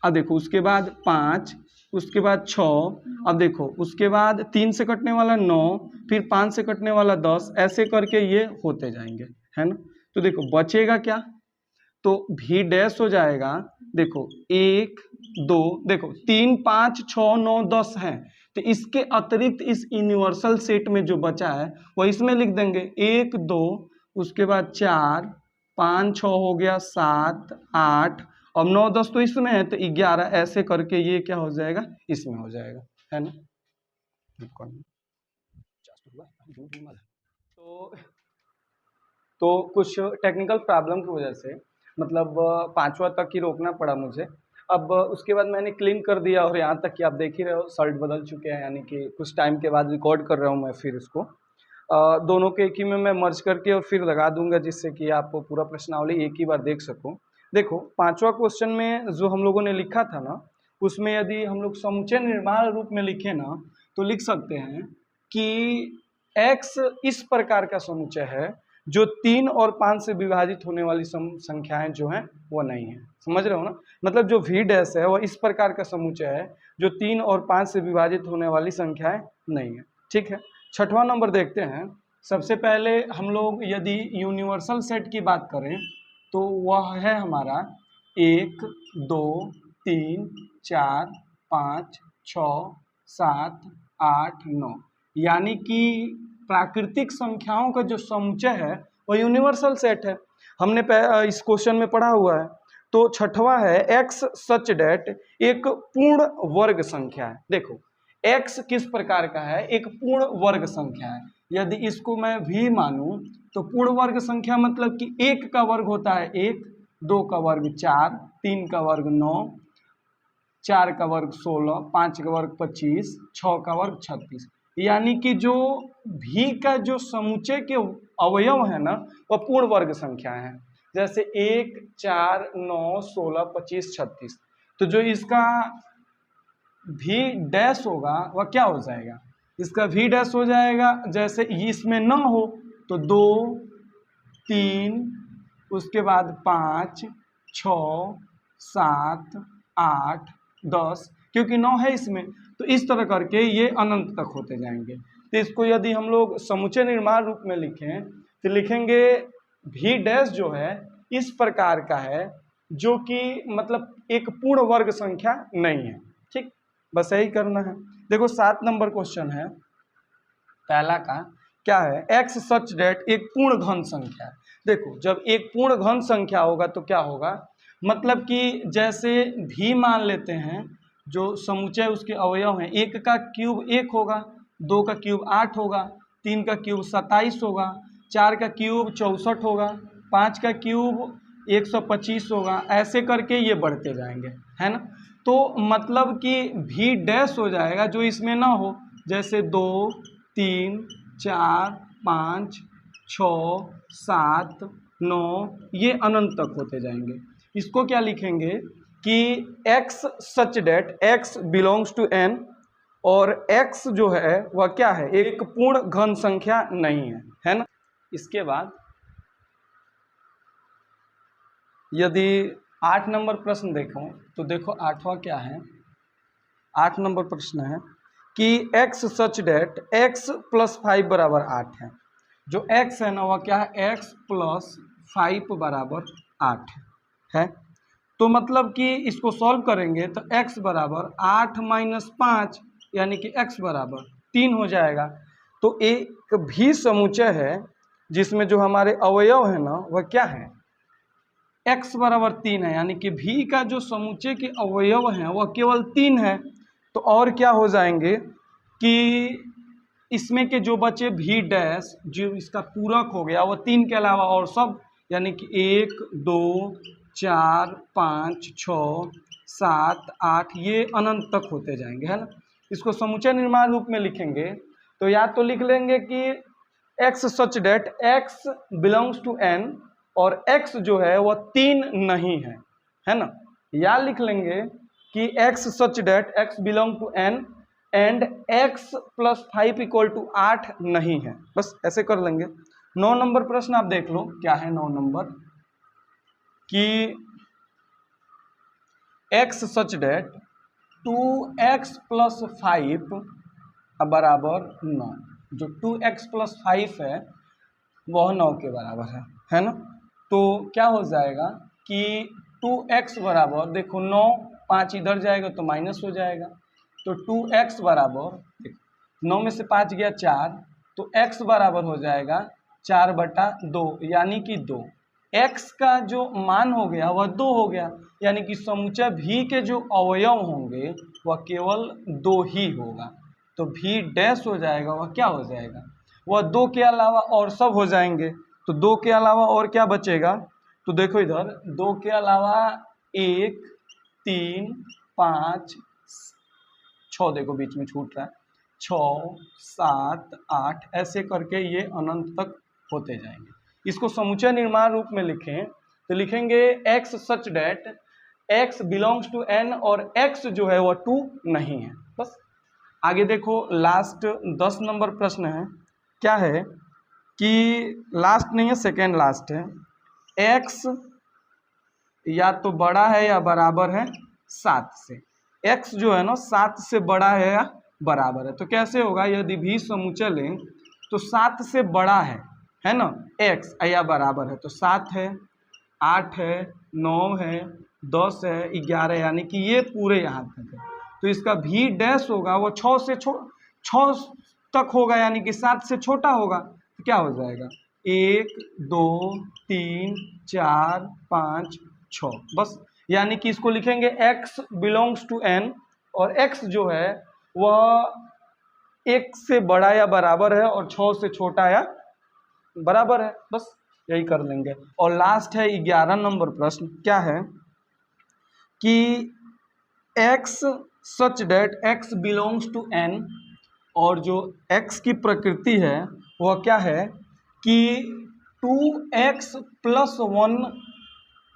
अब देखो उसके बाद 5, उसके बाद 6, अब देखो उसके बाद 3 से कटने वाला 9, फिर 5 से कटने वाला 10, ऐसे करके ये होते जाएंगे, है ना। तो देखो बचेगा क्या, तो भी डैश हो जाएगा, देखो 1 2, देखो 3 5 6 9 10 है, तो इसके अतिरिक्त इस यूनिवर्सल सेट में जो बचा है वो इसमें लिख देंगे 1 2, उसके बाद 4 5 6 हो गया 7 8, अब 9 10 तो इसमें है तो 11, ऐसे करके ये क्या हो जाएगा, इसमें हो जाएगा, है ना। तो कुछ टेक्निकल प्रॉब्लम की वजह से मतलब पांचवा तक ही रोकना पड़ा मुझे। अब उसके बाद मैंने क्लीन कर दिया और यहाँ तक कि आप देख ही रहे हो शर्ट बदल चुके हैं, यानी कि कुछ टाइम के बाद रिकॉर्ड कर रहा हूँ मैं फिर इसको दोनों के एक ही में मैं मर्ज करके और फिर लगा दूंगा, जिससे कि आप पूरा प्रश्नावली एक ही बार देख सको। देखो पांचवा क्वेश्चन में जो हम लोगों ने लिखा था ना, उसमें यदि हम लोग समुच्चय निर्माण रूप में लिखे ना तो लिख सकते हैं कि x इस प्रकार का समुच्चय है जो 3 और 5 से विभाजित होने वाली संख्याएं जो हैं वो नहीं है। समझ रहे हो ना, मतलब जो v डैश है वह इस प्रकार का समुच्चय है जो 3 और 5 से विभाजित होने वाली संख्याएं नहीं है। ठीक है, छठवां नंबर देखते हैं। सबसे पहले हम लोग यदि यूनिवर्सल सेट की बात करें तो वह है हमारा 1 2 3 4 5 6 7 8 9, यानी कि प्राकृतिक संख्याओं का जो समुच्चय है वह यूनिवर्सल सेट है, हमने इस क्वेश्चन में पढ़ा हुआ है। तो छठवा है x सच डेट एक पूर्ण वर्ग संख्या है। देखो x किस प्रकार का है, एक पूर्ण वर्ग संख्या है। यदि इसको मैं v मानूं तो पूर्ण वर्ग संख्या मतलब कि 1 का वर्ग होता है 1, 2 का वर्ग 4, 3 का वर्ग 9, 4 का वर्ग 16, 5 का वर्ग 25, 6 का वर्ग 36, यानी कि जो भी का जो समुच्चय के अवयव है ना वह पूर्ण वर्ग संख्या है। जैसे 1 4 9 16 25 36, तो जो इसका भी डैश होगा वह क्या हो जाएगा, इसका भी डैश हो जाएगा, जैसे इसमें न हो तो 2 3, उसके बाद 5 6 7 8 10, क्योंकि 9 है इसमें, तो इस तरह करके ये अनंत तक होते जाएंगे। तो इसको यदि हम लोग समुच्चय निर्माण रूप में लिखें तो लिखेंगे भी डैश जो है इस प्रकार का है जो कि मतलब एक पूर्ण वर्ग संख्या नहीं है। ठीक, बस यही करना है। देखो 7 नंबर क्वेश्चन है, पहला का क्या है, x सच डेट एक पूर्ण घन संख्या है। देखो जब एक पूर्ण घन संख्या होगा तो क्या होगा, मतलब कि जैसे भी मान लेते हैं जो समुच्चय उसके अवयव हैं, 1 का क्यूब 1 होगा, 2 का क्यूब 8 होगा, 3 का क्यूब 27 होगा, 4 का क्यूब 64 होगा, 5 का क्यूब 125 होगा, ऐसे करके ये बढ़ते जाएंगे, है ना। तो मतलब कि भी डैश हो जाएगा जो इसमें ना हो, जैसे 2 3 4 5 6 7 9, ये अनंत तक होते जाएंगे। इसको क्या लिखेंगे कि x such that x belongs to n, और x जो है वह क्या है, एक पूर्ण घन संख्या नहीं है ना। इसके बाद यदि 8 नंबर प्रश्न देखो तो देखो 8वां क्या है, 8 नंबर प्रश्न है कि x such that x plus 5 बराबर 8 है। जो x है ना वह क्या है, x प्लस 5 बराबर 8 है। तो मतलब कि इसको सॉल्व करेंगे तो x बराबर 8 माइनस 5, यानी कि x बराबर 3 हो जाएगा। तो एक भी समुच्चय है जिसमें जो हमारे अवयव है ना वह क्या है, x बराबर 3 है, यानी कि भी का जो समुच्चय के अवयव हैं वह केवल 3 है। तो और क्या हो जाएंगे कि इसमें के जो बचे भी डैश जो इसका पूरक हो गया वह 3 के अलावा और सब, यानी कि 1 2 4 5 6 7 8 ये अनंत तक होते जाएंगे, है ना। इसको समुच्चय निर्माण रूप में लिखेंगे तो या तो लिख लेंगे कि x such that x belongs to n और x जो है वह 3 नहीं है ना। या लिख लेंगे कि x such that x belong to n एंड x प्लस 5 इक्वल टू 8 नहीं है। बस ऐसे कर लेंगे। 9 नंबर प्रश्न आप देख लो क्या है। 9 नंबर कि x such date 2x plus 5 बराबर 9। जो 2x प्लस 5 है वह 9 के बराबर है ना। तो क्या हो जाएगा कि 2x बराबर देखो 9 5 इधर जाएगा तो माइनस हो जाएगा। तो 2x बराबर 9 में से 5 गया 4 तो x बराबर हो जाएगा 4/2 यानी कि 2। x का जो मान हो गया वह 2 हो गया यानी कि समुच्चय v के जो अवयव होंगे वह केवल 2 ही होगा। तो v डैश हो जाएगा वह क्या हो जाएगा, वह 2 के अलावा और सब हो जाएंगे। तो 2 के अलावा और क्या बचेगा, तो देखो इधर 2 के अलावा 1 3 5 6 देखो बीच में छूट रहा है 6 7 8 ऐसे करके ये अनंत तक होते जाएंगे। इसको समुच्चय निर्माण रूप में लिखें तो लिखेंगे x such that x belongs to n और x जो है वह 2 नहीं है। बस आगे देखो लास्ट 10 नंबर प्रश्न है। क्या है कि लास्ट नहीं है, सेकेंड लास्ट है। x या तो बड़ा है या बराबर है 7 से। x जो है ना 7 से बड़ा है या बराबर है। तो कैसे होगा, यदि भी समुच्चय लें तो 7 से बड़ा है ना x या बराबर है तो 7 है 8 है 9 है 10 है 11 यानी कि ये पूरे यहाँ तक है। तो इसका भी डैश होगा वो 6 से 6 तक होगा यानी कि 7 से छोटा होगा। तो क्या हो जाएगा 1 2 3 4 5 6 बस। यानी कि इसको लिखेंगे x बिलोंग्स टू n और x जो है वह 1 से बड़ा या बराबर है और 6 से छोटा या बराबर है। बस यही कर लेंगे। और लास्ट है 11 नंबर प्रश्न। क्या है कि x such that x belongs to n और जो x की प्रकृति है वह क्या है कि 2x प्लस 1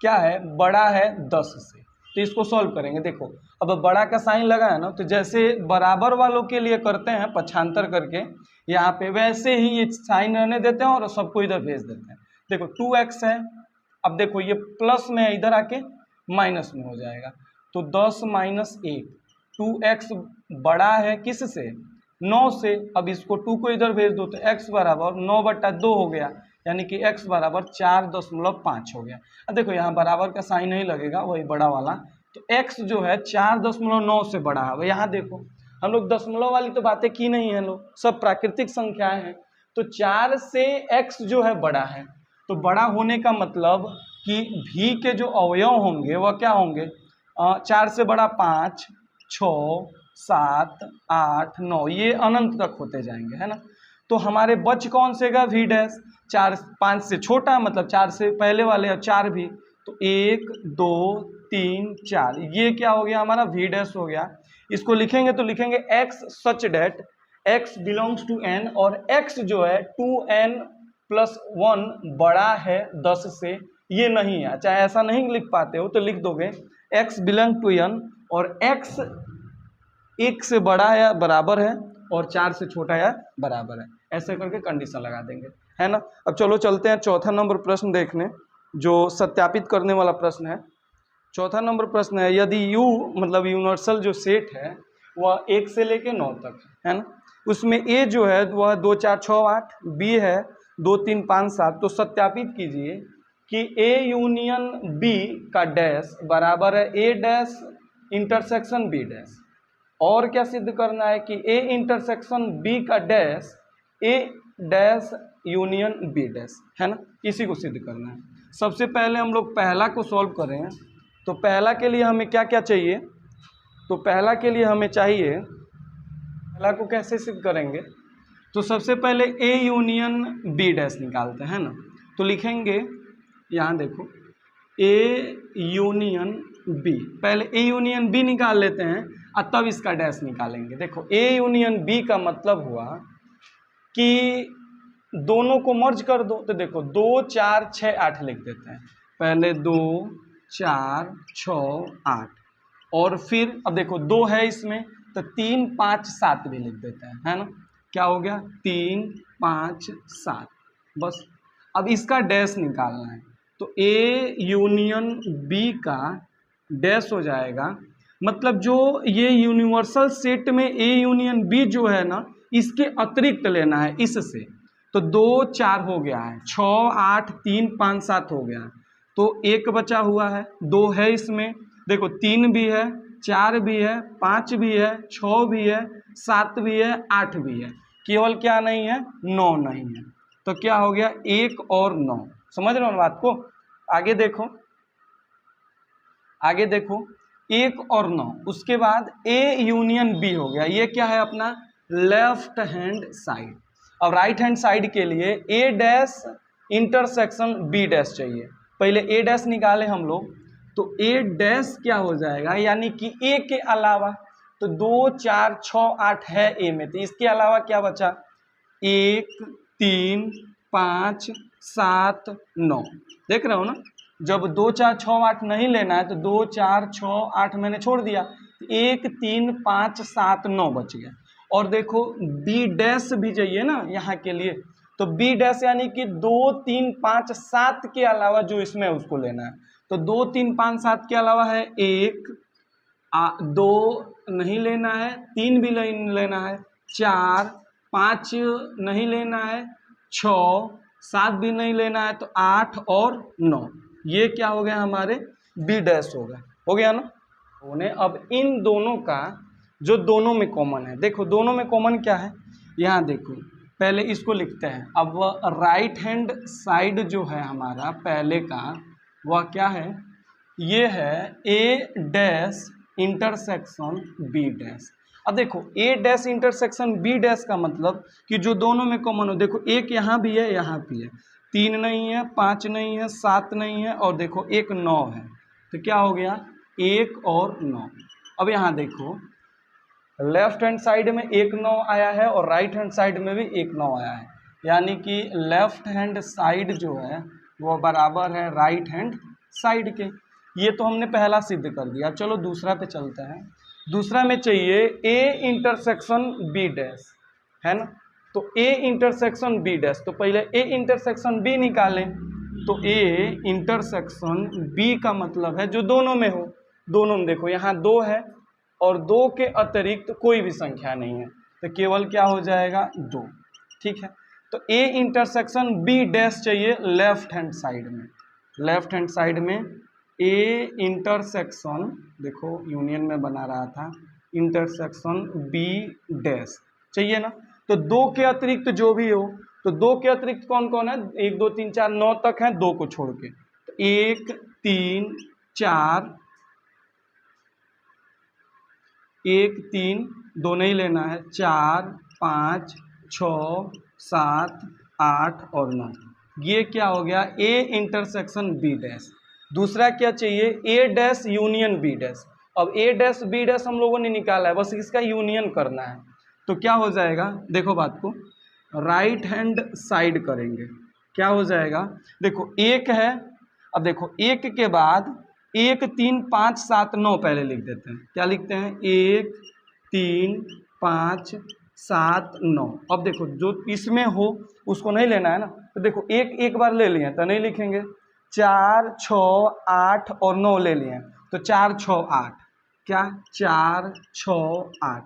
क्या है, बड़ा है 10 से। तो इसको सॉल्व करेंगे। देखो अब बड़ा का साइन लगा है ना, तो जैसे बराबर वालों के लिए करते हैं पक्षांतर करके यहाँ पे, वैसे ही ये साइन रहने देते हैं और सबको इधर भेज देते हैं। देखो 2x है, अब देखो ये प्लस में है इधर आके माइनस में हो जाएगा। तो 10 माइनस 1 2x बड़ा है किस से 9 से। अब इसको 2 को इधर भेज दो तो x बराबर 9/2 हो गया यानी कि x बराबर 4.5 हो गया। अब देखो यहाँ बराबर का साइन नहीं लगेगा वही बड़ा वाला, तो x जो है 4.9 से बड़ा है। यहाँ देखो हम लोग दशमलव वाली तो बातें की नहीं है, लोग सब प्राकृतिक संख्याएं हैं। तो 4 से x जो है बड़ा है, तो बड़ा होने का मतलब कि v के जो अवयव होंगे वह क्या होंगे, 4 से बड़ा 5 6 7 8 9 ये अनंत तक होते जाएंगे, है ना। तो हमारे बच कौन से का v डैश, 4 5 से छोटा मतलब 4 से पहले वाले और 4 भी, तो 1 2 3 4 ये क्या हो गया हमारा v डैश हो गया। इसको लिखेंगे तो लिखेंगे x such that x belongs to n और x जो है 2n प्लस 1 बड़ा है 10 से, ये नहीं है। चाहे ऐसा नहीं लिख पाते हो तो लिख दोगे x बिलोंग टू n और x 1 से बड़ा है या बराबर है और 4 से छोटा या बराबर है, ऐसे करके कंडीशन लगा देंगे, है ना। अब चलो चलते हैं चौथा नंबर प्रश्न देखने, जो सत्यापित करने वाला प्रश्न है। चौथा नंबर प्रश्न है, यदि u मतलब यूनिवर्सल जो सेट है वह 1 से लेके 9 तक है ना, उसमें a जो है वह 2 4 6 8, b है 2 3 5 7, तो सत्यापित कीजिए कि a यूनियन b का डैश बराबर है a dash intersection b dash. और क्या सिद्ध करना है कि a इंटरसेक्शन b का dash a dash union b dash, है ना, इसी को सिद्ध करना है। सबसे पहले हम लोग पहला को सॉल्व करें। तो पहला के लिए हमें क्या क्या चाहिए, तो पहला के लिए हमें चाहिए, पहला को कैसे सिद्ध करेंगे, तो सबसे पहले a यूनियन b डैश निकालते हैं ना। तो लिखेंगे यहाँ देखो ए यूनियन बी, पहले ए यूनियन बी निकाल लेते हैं और तब इसका डैश निकालेंगे। देखो ए यूनियन बी का मतलब हुआ कि दोनों को मर्ज कर दो, तो देखो 2 4 6 8 लिख देते हैं, पहले 2 4 6 8, और फिर अब देखो 2 है इसमें तो 3 5 7 भी लिख देते हैं, है ना। क्या हो गया 3 5 7, बस। अब इसका डैश निकालना है, तो ए यूनियन बी का डैश हो जाएगा, मतलब जो ये यूनिवर्सल सेट में ए यूनियन बी जो है ना, इसके अतिरिक्त लेना है इससे। तो 2 4 हो गया है, 6 8 3 5 7 हो गया है, तो एक बचा हुआ है, 2 है इसमें, देखो 3 भी है, 4 भी है, 5 भी है, 6 भी है, 7 भी है, 8 भी है, केवल क्या नहीं है 9 नहीं है। तो क्या हो गया 1 और 9, समझ रहे हो बात को। आगे देखो, आगे देखो 1 और 9, उसके बाद ए यूनियन बी हो गया, ये क्या है अपना लेफ्ट हैंड साइड। अब राइट हैंड साइड के लिए ए डैश इंटरसेक्शन बी डैश चाहिए, पहले ए डैश निकाले हम लोग, तो ए डैश क्या हो जाएगा, यानी कि ए के अलावा, तो 2 4 6 8 है ए में, तो इसके अलावा क्या बचा 1 3 5 7 9, देख रहे हो ना। जब 2 4 6 8 नहीं लेना है तो 2 4 6 8 मैंने छोड़ दिया, 1 3 5 7 9 बच गया। और देखो बी डैश भी चाहिए ना यहाँ के लिए, तो बी डैश यानी कि 2 3 5 7 के अलावा जो इसमें उसको लेना है, तो 2 3 5 7 के अलावा है 1 2 नहीं लेना है, 3 भी नहीं लेना है, 4 5 नहीं लेना है, 6 7 भी नहीं लेना है, तो 8 और 9, ये क्या हो गया हमारे बी डैश हो गया ना। उन्हें अब इन दोनों का जो दोनों में कॉमन है, देखो दोनों में कॉमन क्या है, यहाँ देखो पहले इसको लिखते हैं। अब राइट हैंड साइड जो है हमारा पहले का वह क्या है, ये है ए डैश इंटरसेक्शन बी डैश। अब देखो ए डैश इंटरसेक्शन बी डैश का मतलब कि जो दोनों में कॉमन हो, देखो एक यहाँ भी है यहाँ भी है, 3 नहीं है, 5 नहीं है, 7 नहीं है, और देखो एक 9 है, तो क्या हो गया 1 और 9। अब यहाँ देखो लेफ्ट हैंड साइड में 1 9 आया है और राइट हैंड साइड में भी 1 9 आया है, यानी कि लेफ्ट हैंड साइड जो है वो बराबर है राइट हैंड साइड के। ये तो हमने पहला सिद्ध कर दिया, चलो दूसरा पे चलते हैं। दूसरा में चाहिए ए इंटरसेक्शन बी डैश, है ना, तो ए इंटरसेक्शन बी डैश, तो पहले ए इंटरसेक्शन बी निकालें, तो ए इंटरसेक्शन बी का मतलब है जो दोनों में हो, दोनों में देखो यहाँ 2 है और 2 के अतिरिक्त कोई भी संख्या नहीं है, तो केवल क्या हो जाएगा 2, ठीक है। तो ए इंटरसेक्शन बी डैश चाहिए लेफ्ट हैंड साइड में, लेफ्ट हैंड साइड में ए इंटरसेक्शन, देखो यूनियन में बना रहा था, इंटरसेक्शन बी डैश चाहिए ना, तो 2 के अतिरिक्त जो भी हो, तो 2 के अतिरिक्त कौन कौन है, 1 2 3 4 9 तक है 2 को छोड़ के, तो 1 3 4 1 3 2 नहीं लेना है, 4 5 6 7 8 और 9, ये क्या हो गया ए इंटरसेक्शन बी डैश। दूसरा क्या चाहिए ए डैश यूनियन बी डैश। अब ए डैश बी डैश हम लोगों ने निकाला है, बस इसका यूनियन करना है, तो क्या हो जाएगा, देखो बात को राइट हैंड साइड करेंगे, क्या हो जाएगा, देखो 1 है, अब देखो 1 के बाद 1 3 5 7 9 पहले लिख देते हैं, क्या लिखते हैं 1 3 5 7 9। अब देखो जो इसमें हो उसको नहीं लेना है ना, तो देखो एक बार ले लिए तो नहीं लिखेंगे, 4 6 8 और 9 ले लिए, तो 4 6 8, क्या 4 6 8।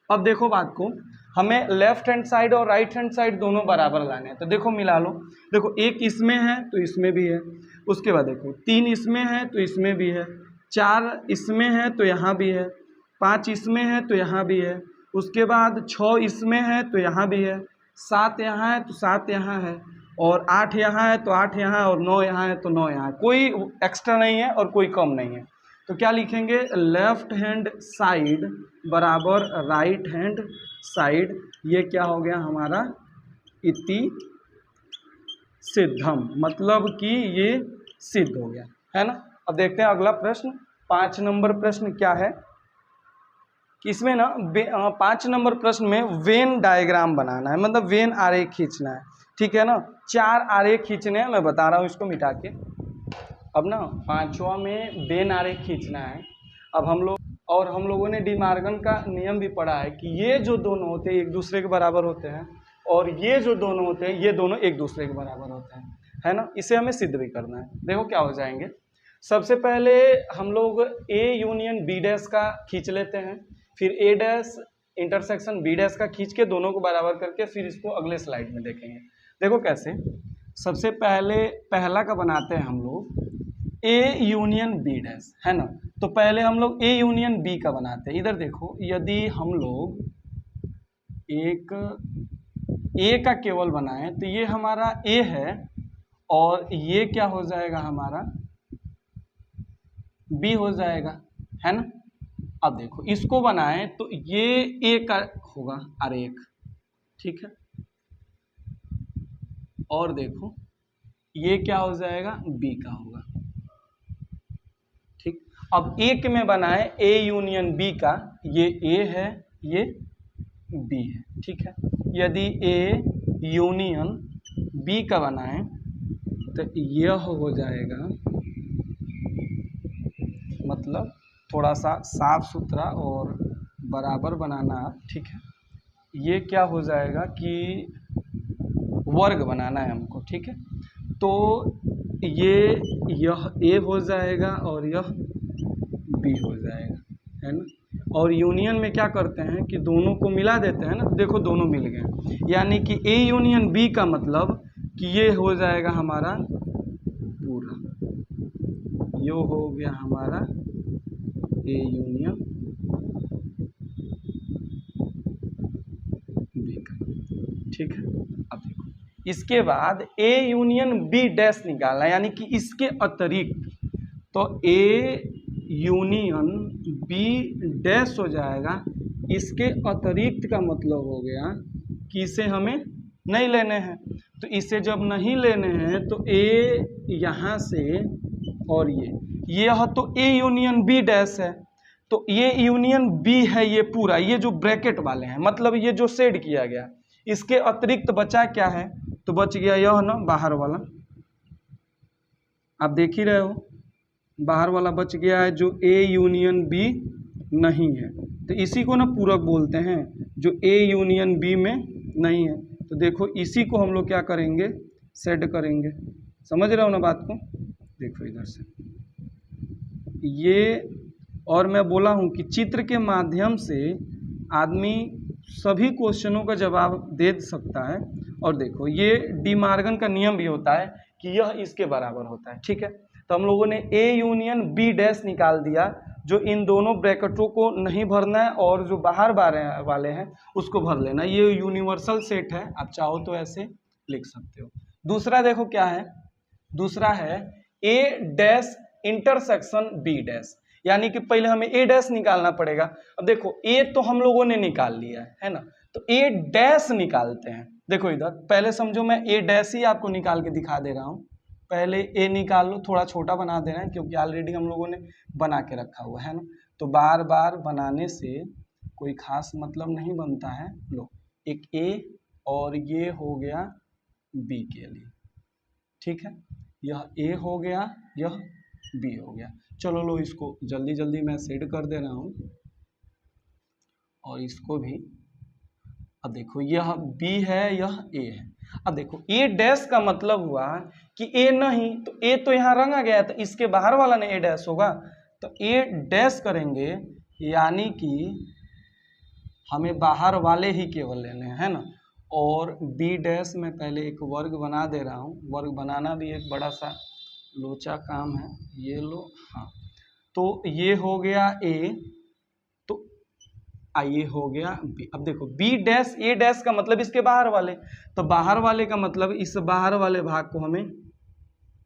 अब देखो बात को, हमें लेफ्ट हैंड साइड और राइट हैंड साइड दोनों बराबर लाने हैं, तो देखो मिला लो, देखो 1 इसमें है तो इसमें भी है, उसके बाद देखो 3 इसमें है तो इसमें भी है, 4 इसमें है तो यहाँ भी है, 5 इसमें है तो यहाँ भी है, उसके बाद 6 इसमें है तो यहाँ भी है, 7 यहाँ है तो 7 यहाँ है, और 8 यहाँ है तो 8 यहाँ है, और 9 यहाँ है तो 9 यहाँ है, कोई एक्स्ट्रा नहीं है और कोई कम नहीं है। तो क्या लिखेंगे लेफ्ट हैंड साइड बराबर राइट हैंड साइड, ये क्या हो गया हमारा इति सिद्धम, मतलब कि ये सिद्ध हो गया। है ना। अब देखते हैं अगला प्रश्न, 5 नंबर प्रश्न क्या है कि इसमें ना 5 नंबर प्रश्न में वेन डायग्राम बनाना है, मतलब वेन आरेख खींचना है, ठीक है ना। 4 आरेख खींचने हैं, मैं बता रहा हूँ इसको मिटा के। अब ना 5वां में वेन आरेख खींचना है। अब हम लोगों ने डी मार्गन का नियम भी पढ़ा है कि ये जो दोनों होते हैं एक दूसरे के बराबर होते हैं, और ये जो दोनों होते हैं ये दोनों एक दूसरे के बराबर होते हैं, है ना। इसे हमें सिद्ध भी करना है। देखो क्या हो जाएंगे। सबसे पहले हम लोग ए यूनियन बी डैश का खींच लेते हैं, फिर ए डैश इंटरसेक्शन बी डैश का खींच के दोनों को बराबर करके फिर इसको अगले स्लाइड में देखेंगे। देखो कैसे। सबसे पहले पहला का बनाते हैं हम लोग ए यूनियन बी डैश, है ना। तो पहले हम लोग ए यूनियन बी का बनाते हैं। इधर देखो, यदि हम लोग एक ए का केवल बनाएं तो ये हमारा ए है, और ये क्या हो जाएगा हमारा बी हो जाएगा, है ना। अब देखो इसको बनाएं तो ये ए का होगा आरेख, ठीक है। और देखो ये क्या हो जाएगा बी का होगा, ठीक। अब एक में बनाए ए यूनियन बी का, ये ए है ये बी है, ठीक है। यदि ए यूनियन बी का बनाए तो यह हो जाएगा, मतलब थोड़ा सा साफ सुथरा और बराबर बनाना आप, ठीक है। ये क्या हो जाएगा कि वर्ग बनाना है हमको, ठीक है। तो यह ए हो जाएगा और यह बी हो जाएगा, है ना। और यूनियन में क्या करते हैं कि दोनों को मिला देते हैं ना, देखो दोनों मिल गए, यानी कि ए यूनियन बी का मतलब कि ये हो जाएगा हमारा पूरा, ये हो गया हमारा ए यूनियन बी का, ठीक है। अब देखो इसके बाद ए यूनियन बी डैश निकालना, यानी कि इसके अतिरिक्त, तो ए यूनियन बी डैश हो जाएगा। इसके अतिरिक्त का मतलब हो गया कि इसे हमें नहीं लेने हैं, तो इसे जब नहीं लेने हैं तो ए यहाँ से, और यह तो ए यूनियन बी डैश है, तो ये यूनियन बी है ये पूरा, ये जो ब्रैकेट वाले हैं, मतलब ये जो शेड किया गया। इसके अतिरिक्त बचा क्या है, तो बच गया यह ना बाहर वाला, आप देख ही रहे हो, बाहर वाला बच गया है जो ए यूनियन बी नहीं है, तो इसी को ना पूरक बोलते हैं, जो ए यूनियन बी में नहीं है। तो देखो इसी को हम लोग क्या करेंगे, सेट करेंगे। समझ रहे हो ना बात को। देखो इधर से ये, और मैं बोला हूँ कि चित्र के माध्यम से आदमी सभी क्वेश्चनों का जवाब दे सकता है। और देखो ये डी मार्गन का नियम भी होता है कि यह इसके बराबर होता है, ठीक है। तो हम लोगों ने ए यूनियन बी डैश निकाल दिया, जो इन दोनों ब्रैकेटों को नहीं भरना है और जो बाहर वाले हैं उसको भर लेना। ये यूनिवर्सल सेट है, आप चाहो तो ऐसे लिख सकते हो। दूसरा देखो क्या है, दूसरा है ए डैश इंटरसेक्शन बी डैश, यानी कि पहले हमें ए डैश निकालना पड़ेगा। अब देखो ए तो हम लोगों ने निकाल लिया है ना, तो ए डैश निकालते हैं। देखो इधर पहले समझो मैं ए डैश ही आपको निकाल के दिखा दे रहा हूँ। पहले ए निकाल लो, थोड़ा छोटा बना देना है क्योंकि ऑलरेडी हम लोगों ने बना के रखा हुआ है ना, तो बार बार बनाने से कोई खास मतलब नहीं बनता है। लो एक ए और ये हो गया बी के लिए, ठीक है। यह ए हो गया, यह बी हो गया। चलो लो इसको जल्दी जल्दी मैं सेट कर दे रहा हूँ, और इसको भी। अब देखो यह बी है यह ए है। अब देखो ए डैश का मतलब हुआ कि ए नहीं, तो ए तो यहाँ रंगा गया, तो इसके बाहर वाला ने ए डैश होगा, तो ए डैश करेंगे, यानी कि हमें बाहर वाले ही केवल लेने हैं, है ना। और बी डैश में पहले एक वर्ग बना दे रहा हूँ, वर्ग बनाना भी एक बड़ा सा लोचा काम है, ये लो, हाँ। तो ये हो गया ए, तो ये हो गया बी। अब देखो बी डैश ए डैश का मतलब इसके बाहर वाले, तो बाहर वाले का मतलब इस बाहर वाले भाग को हमें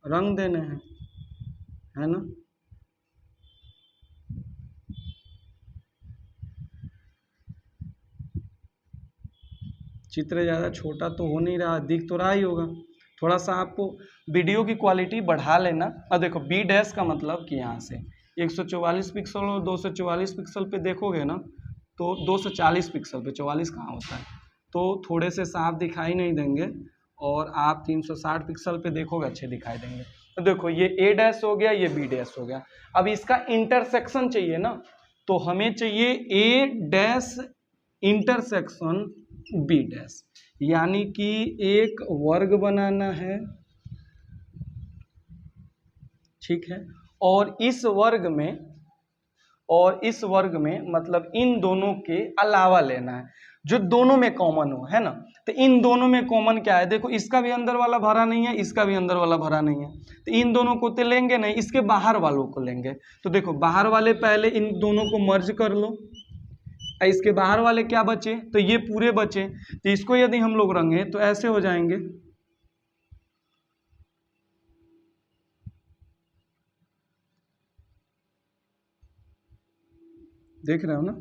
रंग देने हैं, है ना। चित्र ज़्यादा छोटा तो हो नहीं रहा, दिख तो रहा ही होगा। थोड़ा सा आपको वीडियो की क्वालिटी बढ़ा लेना। अब देखो बी डैश का मतलब कि यहाँ से 144 पिक्सल और 244 पिक्सल पे देखोगे ना, तो 240 पिक्सल पे 44 कहाँ होता है, तो थोड़े से साफ दिखाई नहीं देंगे, और आप 360 पिक्सल पे देखोगे अच्छे दिखाई देंगे। तो देखो ये ए डैश हो गया, ये बी डैश हो गया। अब इसका इंटरसेक्शन चाहिए ना, तो हमें चाहिए ए डैश इंटरसेक्शन बी डैश, यानी कि एक वर्ग बनाना है, ठीक है। और इस वर्ग में मतलब इन दोनों के अलावा लेना है, जो दोनों में कॉमन हो, है ना। तो इन दोनों में कॉमन क्या है, देखो इसका भी अंदर वाला भरा नहीं है, इसका भी अंदर वाला भरा नहीं है, तो इन दोनों को तो लेंगे नहीं, इसके बाहर वालों को लेंगे। तो देखो बाहर वाले पहले इन दोनों को मर्ज कर लो, इसके बाहर वाले क्या बचे, तो ये पूरे बचे। तो इसको यदि हम लोग रंगे तो ऐसे हो जाएंगे, देख रहे हो ना।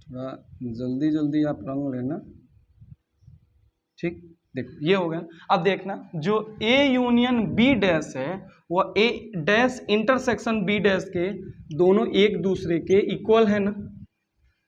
थोड़ा जल्दी जल्दी आप रंग लेना, ठीक। देखो ये हो गया। अब देखना जो ए यूनियन बी डैश है, वह ए डैश इंटरसेक्शन बी डैश के दोनों एक दूसरे के इक्वल है ना।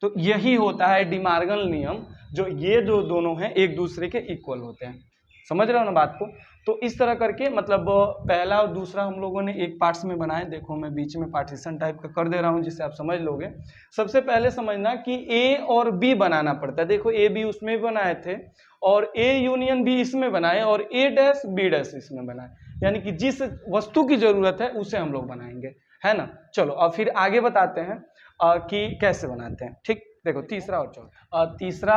तो यही होता है डिमार्गन नियम, जो ये जो दोनों हैं एक दूसरे के इक्वल होते हैं। समझ रहे हो ना बात को। तो इस तरह करके मतलब पहला और दूसरा हम लोगों ने एक पार्ट्स में बनाए। देखो मैं बीच में पार्टीशन टाइप का कर दे रहा हूँ जिससे आप समझ लोगे। सबसे पहले समझना कि ए और बी बनाना पड़ता है। देखो ए बी उसमें बनाए थे, और ए यूनियन बी इसमें बनाए, और ए डैश बी डैश इसमें बनाए, यानी कि जिस वस्तु की जरूरत है उसे हम लोग बनाएंगे, है ना। चलो अब फिर आगे बताते हैं कि कैसे बनाते हैं, ठीक। देखो तीसरा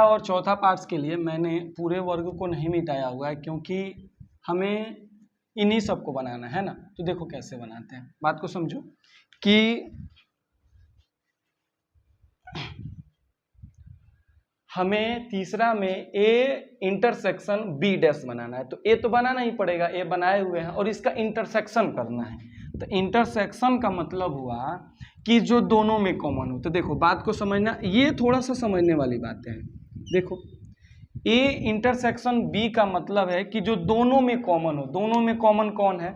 और चौथा पार्ट्स के लिए मैंने पूरे वर्ग को नहीं मिटाया हुआ है, क्योंकि हमें इन्हीं सबको बनाना है ना। तो देखो कैसे बनाते हैं, बात को समझो कि हमें तीसरा में ए इंटरसेक्शन बी डैश बनाना है। तो ए तो बनाना ही पड़ेगा, ए बनाए हुए हैं, और इसका इंटरसेक्शन करना है। तो इंटरसेक्शन का मतलब हुआ कि जो दोनों में कॉमन हो। तो देखो बात को समझना, ये थोड़ा सा समझने वाली बातें हैं। देखो ए इंटरसेक्शन बी का मतलब है कि जो दोनों में कॉमन हो। दोनों में कॉमन कौन है,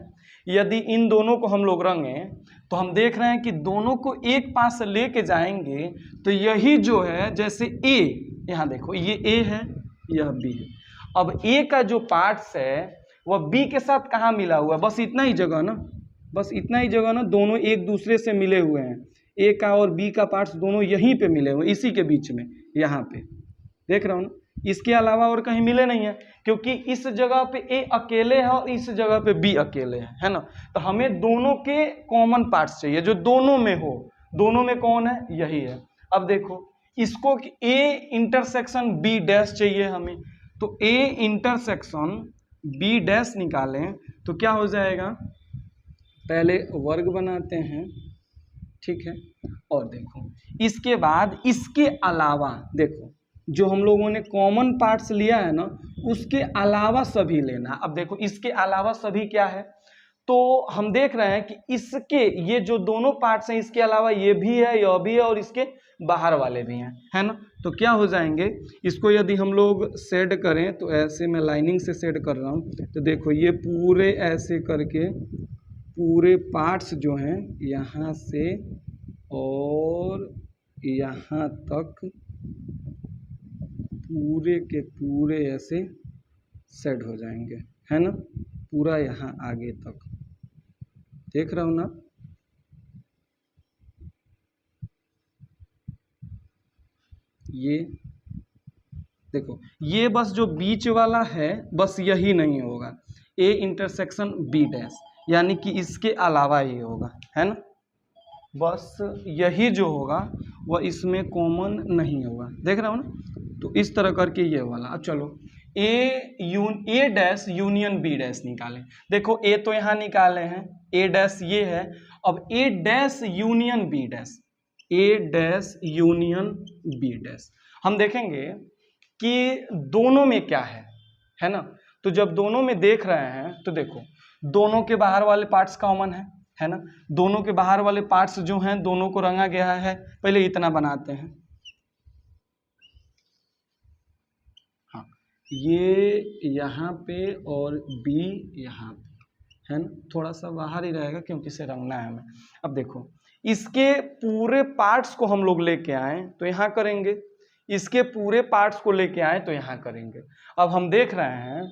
यदि इन दोनों को हम लोग रंगें तो हम देख रहे हैं कि दोनों को एक पास से लेके जाएंगे, तो यही जो है, जैसे ए, यहाँ देखो ये ए है, यह बी है। अब ए का जो पार्ट्स है वह बी के साथ कहाँ मिला हुआ है, बस इतना ही जगह ना, बस इतना ही जगह ना, दोनों एक दूसरे से मिले हुए हैं। ए का और बी का पार्ट्स दोनों यहीं पे मिले हुए, इसी के बीच में, यहाँ पे देख रहा हूँ ना। इसके अलावा और कहीं मिले नहीं है, क्योंकि इस जगह पे ए अकेले है और इस जगह पे बी अकेले है ना। तो हमें दोनों के कॉमन पार्ट्स चाहिए, जो दोनों में हो। दोनों में कौन है, यही है। अब देखो इसको ए इंटरसेक्शन बी डैश चाहिए हमें, तो ए इंटरसेक्शन बी डैश निकालें तो क्या हो जाएगा, पहले वर्ग बनाते हैं, ठीक है। और देखो इसके बाद इसके अलावा देखो जो हम लोगों ने कॉमन पार्ट्स लिया है ना, उसके अलावा सभी लेना। अब देखो इसके अलावा सभी क्या है, तो हम देख रहे हैं कि इसके ये जो दोनों पार्ट्स हैं, इसके अलावा ये भी है, यह भी है, और इसके बाहर वाले भी हैं, है ना। तो क्या हो जाएंगे, इसको यदि हम लोग शेड करें तो ऐसे मैं लाइनिंग से शेड कर रहा हूँ, तो देखो ये पूरे ऐसे करके पूरे पार्ट्स जो हैं यहाँ से और यहाँ तक पूरे के पूरे ऐसे सेट हो जाएंगे, है ना, पूरा यहाँ आगे तक। देख रहा हूँ ना, ये देखो ये बस जो बीच वाला है बस यही नहीं होगा, ए इंटरसेक्शन बी डैश, यानी कि इसके अलावा ही होगा, है ना। बस यही जो होगा वह इसमें कॉमन नहीं होगा, देख रहा हूँ ना। तो इस तरह करके ये वाला। अब चलो ए डैश यूनियन बी डैश निकालें। देखो ए तो यहाँ निकाले हैं, ए डैश ये है। अब ए डैश यूनियन बी डैश, ए डैश यूनियन बी डैश हम देखेंगे कि दोनों में क्या है ना। तो जब दोनों में देख रहे हैं तो देखो दोनों के बाहर वाले पार्ट्स कॉमन है है ना। दोनों के बाहर वाले पार्ट्स जो हैं दोनों को रंगा गया है। पहले इतना बनाते हैं, हाँ, ये यहाँ पे और बी यहाँ पे, है ना, थोड़ा सा बाहर ही रहेगा क्योंकि इसे रंगना है हमें। अब देखो इसके पूरे पार्ट्स को हम लोग लेके आए तो यहाँ करेंगे, इसके पूरे पार्ट्स को लेके आए तो यहाँ करेंगे। अब हम देख रहे हैं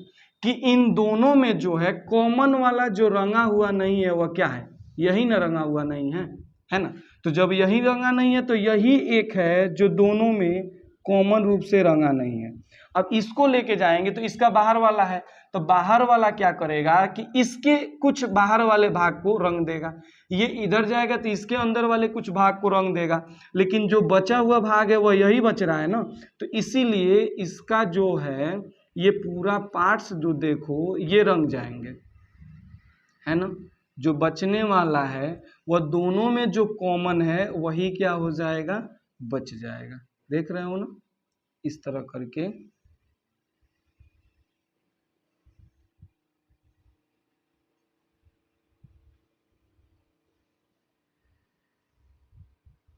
कि इन दोनों में जो है कॉमन वाला जो रंगा हुआ नहीं है वह क्या है, यही ना रंगा हुआ नहीं है ना। तो जब यही रंगा नहीं है तो यही एक है जो दोनों में कॉमन रूप से रंगा नहीं है। अब इसको लेके जाएंगे तो इसका बाहर वाला है, तो बाहर वाला क्या करेगा कि इसके कुछ बाहर वाले भाग को रंग देगा, ये इधर जाएगा तो इसके अंदर वाले कुछ भाग को रंग देगा, लेकिन जो बचा हुआ भाग है वह यही बच रहा है ना। तो इसीलिए इसका जो है ये पूरा पार्ट्स जो देखो ये रंग जाएंगे, है ना। जो बचने वाला है वह दोनों में जो कॉमन है वही क्या हो जाएगा, बच जाएगा। देख रहे हो ना, इस तरह करके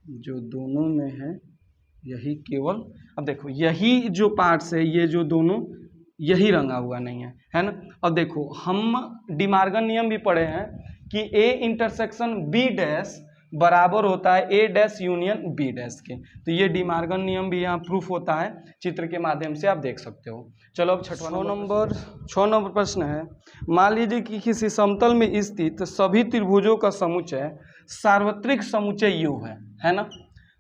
जो दोनों में है यही केवल, अब देखो यही जो पार्ट्स है ये जो दोनों यही रंगा हुआ नहीं है ना। अब देखो हम डिमार्गन नियम भी पढ़े हैं कि ए इंटरसेक्शन बी डैश बराबर होता है ए डैश यूनियन बी डैश के, तो ये डिमार्गन नियम भी यहाँ प्रूफ होता है, चित्र के माध्यम से आप देख सकते हो। चलो अब छठवां नंबर प्रश्न है, मान लीजिए कि किसी समतल में स्थित सभी त्रिभुजों का समुच्चय सार्वत्रिक समुच्चय U है ना।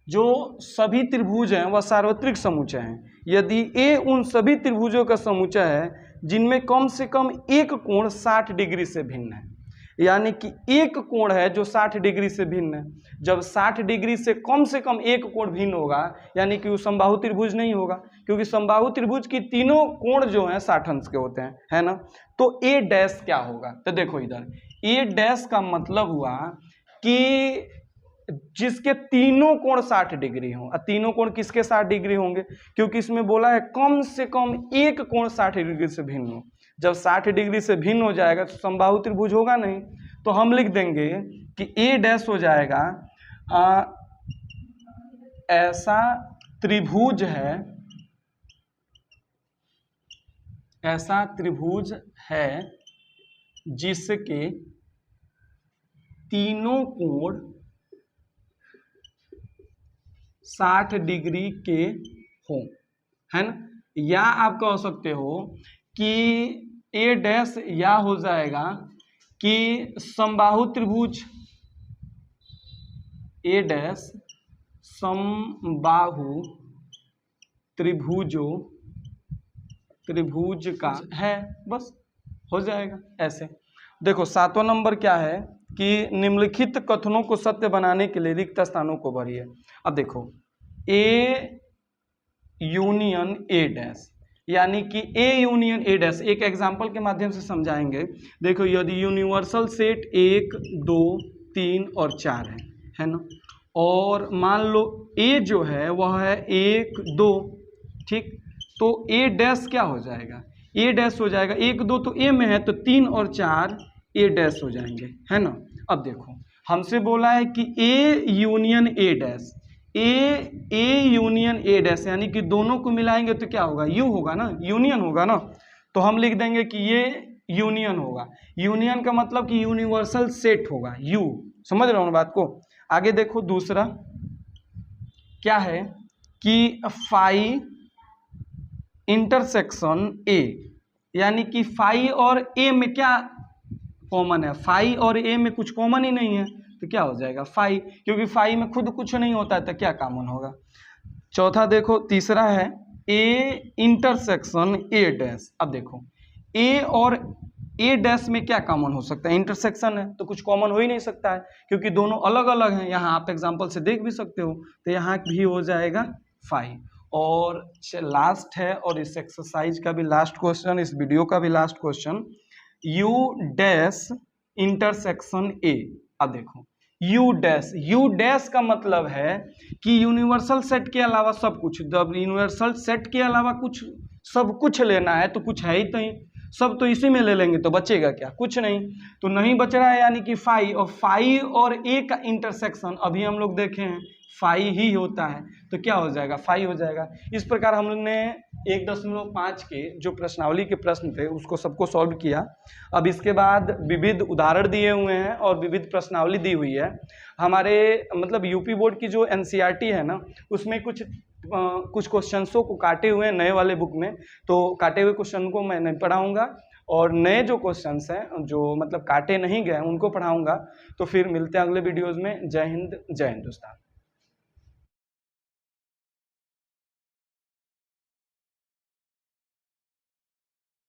जो सभी त्रिभुज हैं वह सार्वत्रिक समुच्चय हैं यदि ए उन सभी त्रिभुजों का समुच्चय है जिनमें कम से कम एक कोण 60 डिग्री से भिन्न है, यानी कि एक कोण है जो 60 डिग्री से भिन्न है। जब 60 डिग्री से कम एक कोण भिन्न होगा यानी कि वो समबाहु त्रिभुज नहीं होगा, क्योंकि समबाहु त्रिभुज की तीनों कोण जो हैं 60 अंश के होते हैं, है ना। तो ए डैश क्या होगा, तो देखो इधर ए डैश का मतलब हुआ कि जिसके तीनों कोण 60 डिग्री हों। और तीनों कोण किसके 60 डिग्री होंगे, क्योंकि इसमें बोला है कम से कम एक कोण 60 डिग्री से भिन्न हो। जब 60 डिग्री से भिन्न हो जाएगा तो समबाहु त्रिभुज होगा नहीं, तो हम लिख देंगे कि ए डैश हो जाएगा ऐसा त्रिभुज है जिसके तीनों कोण 60 डिग्री के हों, है ना। या आप कह सकते हो कि ए डैश या हो जाएगा कि समबाहु त्रिभुज ए डैश समबाहु त्रिभुज का है, बस हो जाएगा ऐसे। देखो 7वां नंबर क्या है कि निम्नलिखित कथनों को सत्य बनाने के लिए रिक्त स्थानों को भरिए। अब देखो ए यूनियन ए डैश, यानी कि ए यूनियन ए डैश एक एग्जाम्पल के माध्यम से समझाएंगे। देखो यदि यूनिवर्सल सेट 1 2 3 और 4 है ना, और मान लो ए जो है वह है 1 2, ठीक, तो ए डैश क्या हो जाएगा, ए डैश हो जाएगा 1 2 तो ए में है तो 3 और 4 ए डैश हो जाएंगे, है ना। अब देखो हमसे बोला है कि A union A dash, A union A dash, यानी कि दोनों को मिलाएंगे तो क्या होगा, यू होगा ना, यूनियन होगा ना। तो हम लिख देंगे कि ये यूनियन होगा। यूनियन का मतलब कि यूनिवर्सल सेट होगा, यू, समझ रहे हो बात को। आगे देखो दूसरा क्या है कि फाई इंटरसेक्शन ए, यानी कि फाई और ए में क्या कॉमन है, फाई और ए में कुछ कॉमन ही नहीं है, तो क्या हो जाएगा फाई, क्योंकि फाई में खुद कुछ नहीं होता है तो क्या कॉमन होगा। चौथा देखो तीसरा है ए इंटरसेक्शन ए डैश। अब देखो ए और ए डैश में क्या कॉमन हो सकता है, इंटरसेक्शन है तो कुछ कॉमन हो ही नहीं सकता है, क्योंकि दोनों अलग अलग हैं। यहाँ आप एग्जांपल से देख भी सकते हो, तो यहाँ भी हो जाएगा फाई। और लास्ट है, और इस एक्सरसाइज का भी लास्ट क्वेश्चन, इस वीडियो का भी last question, you dash intersection A. अब देखो यू डैश का मतलब है कि यूनिवर्सल सेट के अलावा सब कुछ, जब यूनिवर्सल सेट के अलावा कुछ सब कुछ लेना है तो कुछ है ही नहीं, सब तो इसी में ले लेंगे तो बचेगा क्या, कुछ नहीं। तो नहीं बच रहा है, यानी कि फाई और ए का इंटरसेक्शन अभी हम लोग देखे हैं फाई ही होता है, तो क्या हो जाएगा, फाई हो जाएगा। इस प्रकार हम लोग ने 1.5 के जो प्रश्नावली के प्रश्न थे उसको सबको सॉल्व किया। अब इसके बाद विविध उदाहरण दिए हुए हैं और विविध प्रश्नावली दी हुई है। हमारे मतलब यूपी बोर्ड की जो एनसीईआरटी है ना, उसमें कुछ क्वेश्चंसों को काटे हुए हैं नए वाले बुक में, तो काटे हुए क्वेश्चन को मैं नहीं पढ़ाऊंगा और नए जो क्वेश्चंस हैं जो मतलब काटे नहीं गए उनको पढ़ाऊंगा। तो फिर मिलते हैं अगले वीडियोज़ में। जय हिंद, जय हिंदुस्तान।